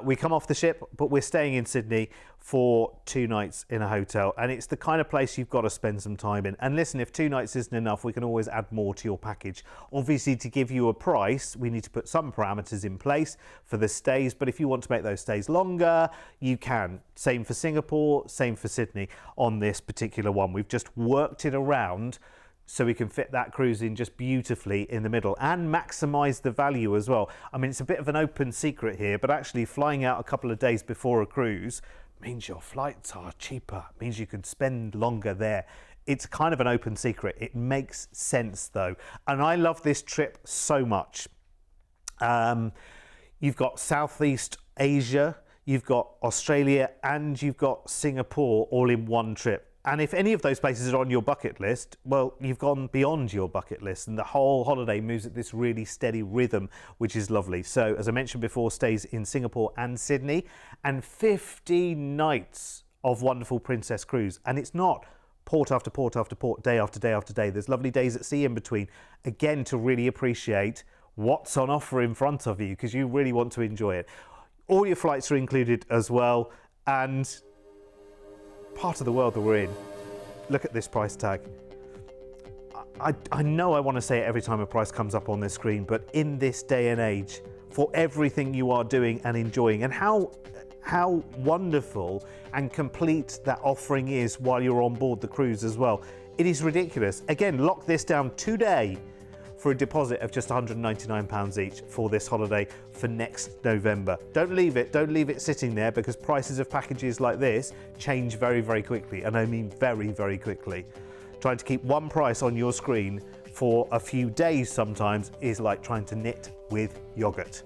we come off the ship, but we're staying in Sydney for 2 nights in a hotel. And it's the kind of place you've got to spend some time in. And listen, if 2 nights isn't enough, we can always add more to your package. Obviously, to give you a price, we need to put some parameters in place for the stays. But if you want to make those stays longer, you can. Same for Singapore, same for Sydney on this particular one. We've just worked it around so we can fit that cruise in just beautifully in the middle and maximise the value as well. I mean, it's a bit of an open secret here, but actually flying out a couple of days before a cruise means your flights are cheaper, means you can spend longer there. It's kind of an open secret. It makes sense though. And I love this trip so much. You've got Southeast Asia, you've got Australia, and you've got Singapore all in one trip. And if any of those places are on your bucket list, well, you've gone beyond your bucket list, and the whole holiday moves at this really steady rhythm, which is lovely. So, as I mentioned before, stays in Singapore and Sydney, and 15 nights of wonderful Princess Cruise. And it's not port after port after port, day after day after day. There's lovely days at sea in between, again, to really appreciate what's on offer in front of you, because you really want to enjoy it. All your flights are included as well, and part of the world that we're in, look at this price tag. I know I want to say it every time a price comes up on this screen, but in this day and age, for everything you are doing and enjoying, and how wonderful and complete that offering is while you're on board the cruise as well, it is ridiculous. Again, lock this down today for a deposit of just £199 each for this holiday for next November. Don't leave it sitting there, because prices of packages like this change very, very quickly, and I mean very, very quickly. Trying to keep one price on your screen for a few days sometimes is like trying to knit with yogurt.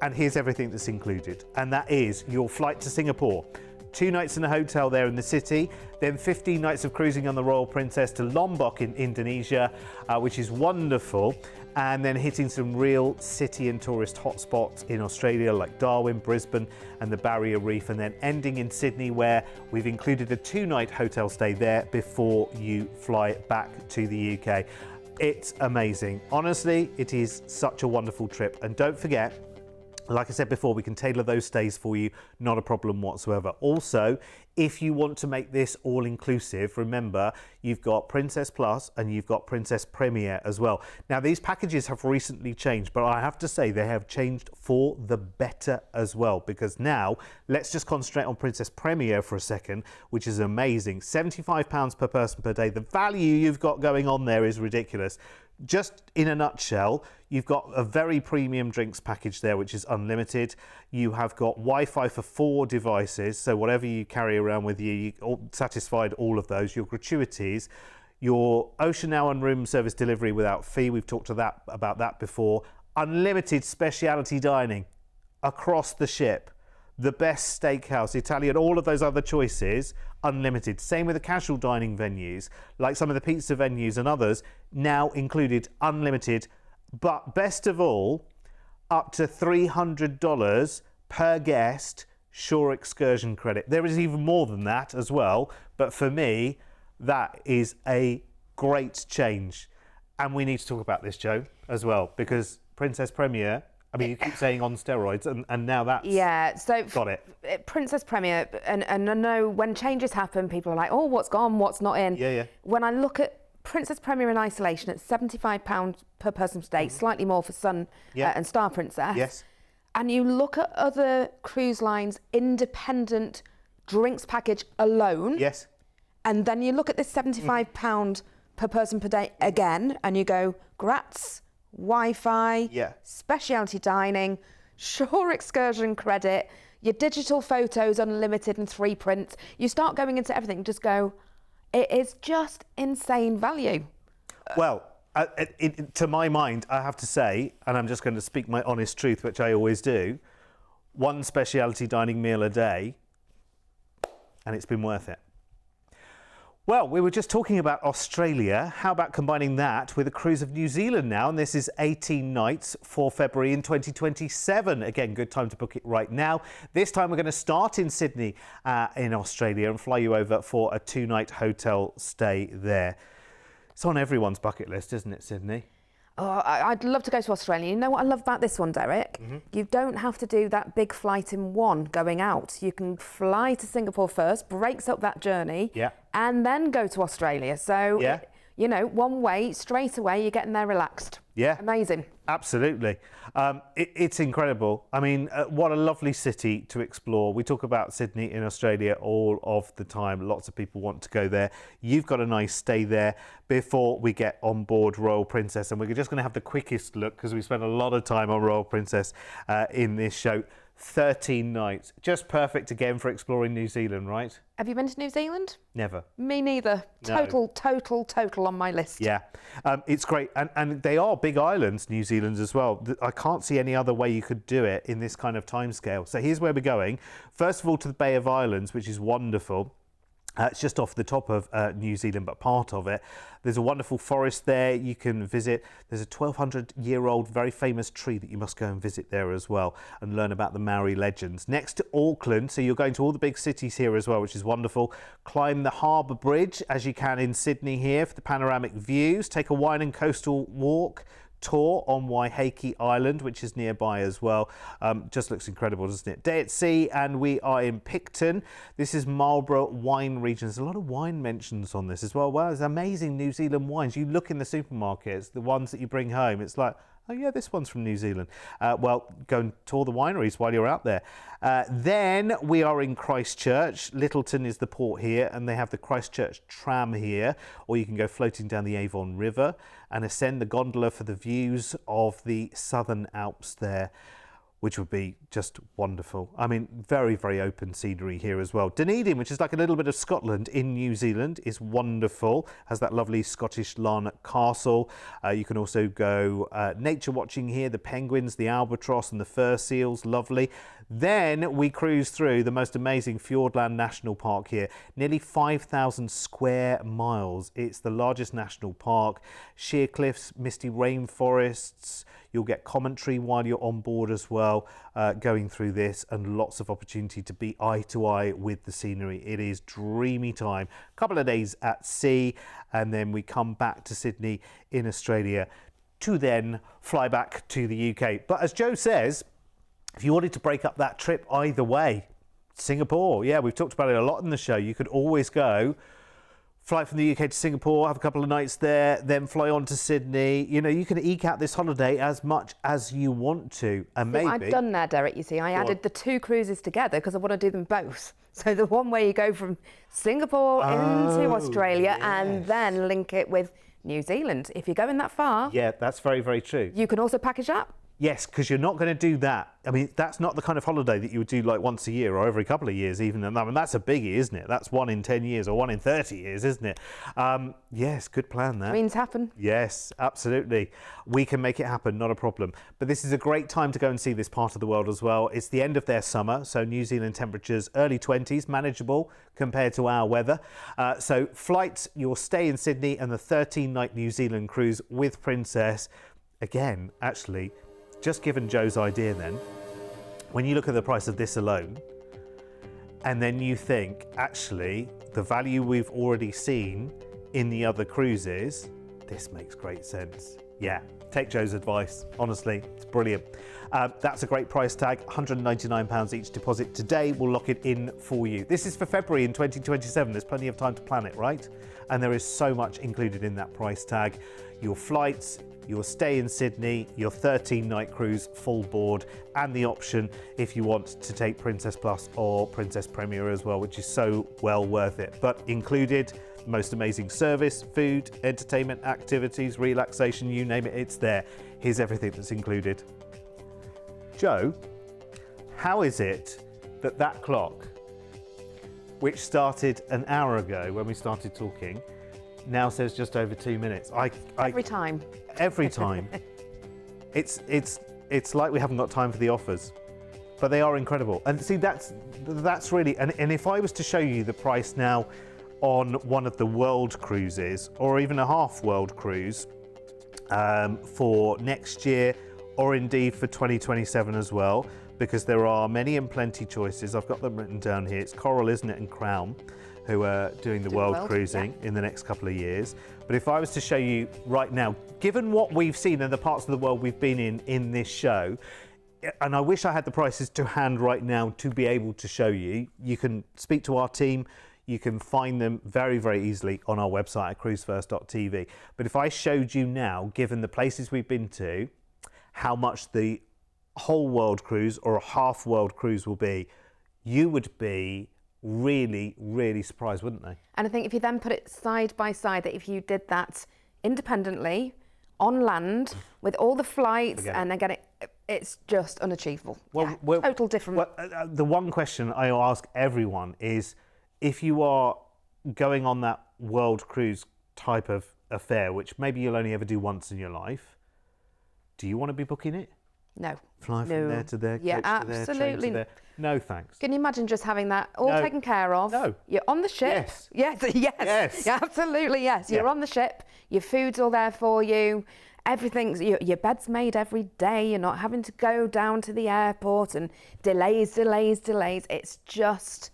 And here's everything that's included, and that is your flight to Singapore, 2 nights in a hotel there in the city, then 15 nights of cruising on the Royal Princess to Lombok in Indonesia, which is wonderful, and then hitting some real city and tourist hotspots in Australia like Darwin, Brisbane and the Barrier Reef, and then ending in Sydney, where we've included a 2-night hotel stay there before you fly back to the UK. It's amazing. Honestly, it is such a wonderful trip. And don't forget, like I said before, we can tailor those stays for you, not a problem whatsoever. Also, if you want to make this all-inclusive, remember, you've got Princess Plus and you've got Princess Premier as well. Now, these packages have recently changed, but I have to say they have changed for the better as well, because now, let's just concentrate on Princess Premier for a second, which is amazing. £75 per person per day. The value you've got going on there is ridiculous. Just in a nutshell, you've got a very premium drinks package there, which is unlimited. You have got Wi-Fi for 4 devices, so whatever you carry around with you, you satisfied all of those. Your gratuities, your Ocean Now and room service delivery without fee. We've talked about that before. Unlimited speciality dining across the ship. The best steakhouse, Italian, all of those other choices, unlimited. Same with the casual dining venues, like some of the pizza venues and others, now included, unlimited. But best of all, up to $300 per guest shore excursion credit. There is even more than that as well, but for me, that is a great change. And we need to talk about this, Joe, as well, because Princess Premier, I mean, you keep saying on steroids, and now that's got it. Princess Premier, and I know when changes happen, people are like, oh, what's gone, what's not in. Yeah. When I look at Princess Premier in isolation, it's £75 per person per day, slightly more for Sun and Star Princess. Yes. And you look at other cruise lines' independent drinks package alone. Yes. And then you look at this £75 per person per day again, and you go, grats, Wi-Fi, specialty dining, shore excursion credit, your digital photos unlimited and 3 prints. You start going into everything, just go, it is just insane value. Well, to my mind, I have to say, and I'm just going to speak my honest truth, which I always do, 1 specialty dining meal a day, and it's been worth it. Well, we were just talking about Australia. How about combining that with a cruise of New Zealand now? And this is 18 nights for February in 2027. Again, good time to book it right now. This time we're going to start in Sydney in Australia and fly you over for a 2-night hotel stay there. It's on everyone's bucket list, isn't it, Sydney? Oh, I'd love to go to Australia. You know what I love about this one, Derek? You don't have to do that big flight in one going out. You can fly to Singapore first, breaks up that journey, and then go to Australia. So, you know, one way, straight away, you're getting there relaxed. Yeah. Amazing. Absolutely. It's incredible. I mean, what a lovely city to explore. We talk about Sydney in Australia all of the time. Lots of people want to go there. You've got a nice stay there before we get on board Royal Princess. And we're just going to have the quickest look because we spent a lot of time on Royal Princess in this show. 13 nights. Just perfect again for exploring New Zealand, right? Have you been to New Zealand? Never. Me neither. No. Total on my list. Yeah, it's great. And they are big islands, New Zealand as well. I can't see any other way you could do it in this kind of timescale. So here's where we're going. First of all, to the Bay of Islands, which is wonderful. It's just off the top of New Zealand, but part of it. There's a wonderful forest there you can visit. There's a 1,200-year-old very famous tree that you must go and visit there as well and learn about the Maori legends. Next to Auckland, so you're going to all the big cities here as well, which is wonderful. Climb the Harbour Bridge, as you can in Sydney here, for the panoramic views. Take a wine and coastal walk tour on Waiheke Island, which is nearby as well. Just looks incredible, doesn't it? Day at sea, and we are in Picton. This is Marlborough wine region. There's a lot of wine mentions on this as well. Wow, there's amazing New Zealand wines. You look in the supermarkets, the ones that you bring home, it's like, oh yeah, this one's from New Zealand. Well, go and tour the wineries while you're out there. Then we are in Christchurch. Lyttelton is the port here, and they have the Christchurch tram here, or you can go floating down the Avon River and ascend the gondola for the views of the Southern Alps there, which would be just wonderful. I mean, very, very open scenery here as well. Dunedin, which is like a little bit of Scotland in New Zealand, is wonderful. Has that lovely Scottish Larnock Castle. You can also go nature watching here, the penguins, the albatross and the fur seals, lovely. Then we cruise through the most amazing Fiordland National Park here, nearly 5,000 square miles. It's the largest national park. Sheer cliffs, misty rainforests. You'll get commentary while you're on board as well, going through this, and lots of opportunity to be eye to eye with the scenery. It is dreamy time. A couple of days at sea, and then we come back to Sydney in Australia to then fly back to the UK. But as Joe says, if you wanted to break up that trip either way, Singapore, yeah, we've talked about it a lot in the show. You could always go, fly from the UK to Singapore, have a couple of nights there, then fly on to Sydney. You know, you can eke out this holiday as much as you want to. And maybe... I've done that, Derek, you see. I added the two cruises together because I want to do them both. So the one where you go from Singapore into Australia and then link it with New Zealand. If you're going that far... Yeah, that's very, very true. You can also package up. Yes, because you're not going to do that. I mean, that's not the kind of holiday that you would do like once a year or every couple of years even. I mean, that's a biggie, isn't it? That's 1 in 10 years or 1 in 30 years, isn't it? Yes, good plan that. Dreams happen. Yes, absolutely. We can make it happen, not a problem. But this is a great time to go and see this part of the world as well. It's the end of their summer, so New Zealand temperatures early 20s, manageable compared to our weather. So flights, your stay in Sydney and the 13-night New Zealand cruise with Princess. Again, actually, just given Joe's idea then, when you look at the price of this alone, and then you think, actually, the value we've already seen in the other cruises, this makes great sense. Yeah, take Joe's advice. Honestly, it's brilliant. That's a great price tag, £199 each deposit today. We'll lock it in for you. This is for February in 2027. There's plenty of time to plan it, right? And there is so much included in that price tag. Your flights, your stay in Sydney, your 13-night cruise full board, and the option if you want to take Princess Plus or Princess Premier as well, which is so well worth it. But included, most amazing service, food, entertainment, activities, relaxation, you name it, it's there. Here's everything that's included. Joe, how is it that that clock, which started an hour ago when we started talking, now says just over 2 minutes? Every time. Every time. It's like we haven't got time for the offers, but they are incredible. And see, that's really, and if I was to show you the price now on one of the world cruises, or even a half world cruise for next year, or indeed for 2027 as well, because there are many and plenty choices. I've got them written down here. It's Coral, isn't it, and Crown, who are doing the world cruising in the next couple of years. But if I was to show you right now, given what we've seen in the parts of the world we've been in this show, and I wish I had the prices to hand right now to be able to show you, you can speak to our team. You can find them very, very easily on our website at cruise1st.tv. But if I showed you now, given the places we've been to, how much the whole world cruise or a half world cruise will be, you would be really, really surprised, wouldn't they? And I think if you then put it side by side, that if you did that independently on land with all the flights and again, it's just unachievable. Well, total different. Well, the one question I ask everyone is, if you are going on that world cruise type of affair, which maybe you'll only ever do once in your life, do you want to be booking it? No. Fly from there to there, yeah, coach to there, train to there. No, thanks. Can you imagine just having that all taken care of? No. You're on the ship. Yes. Yes. Yeah, absolutely, yes. You're on the ship. Your food's all there for you. Everything's, your bed's made every day. You're not having to go down to the airport and delays. It's just...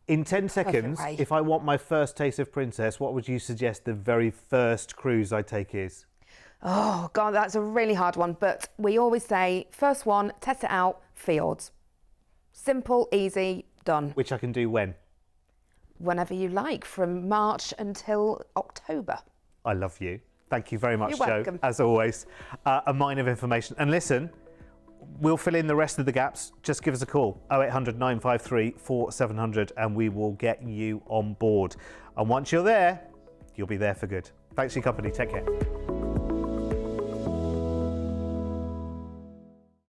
In 10 seconds, if I want my first taste of Princess, what would you suggest the very first cruise I take is? Oh, God, that's a really hard one. But we always say, first one, test it out, fjords. Simple, easy, done. Which I can do when? Whenever you like, from March until October. I love you. Thank you very much, You're Jo, welcome. as always. A mine of information. And listen, we'll fill in the rest of the gaps. Just give us a call, 0800 953 4700, and we will get you on board. And once you're there, you'll be there for good. Thanks for your company. Take care.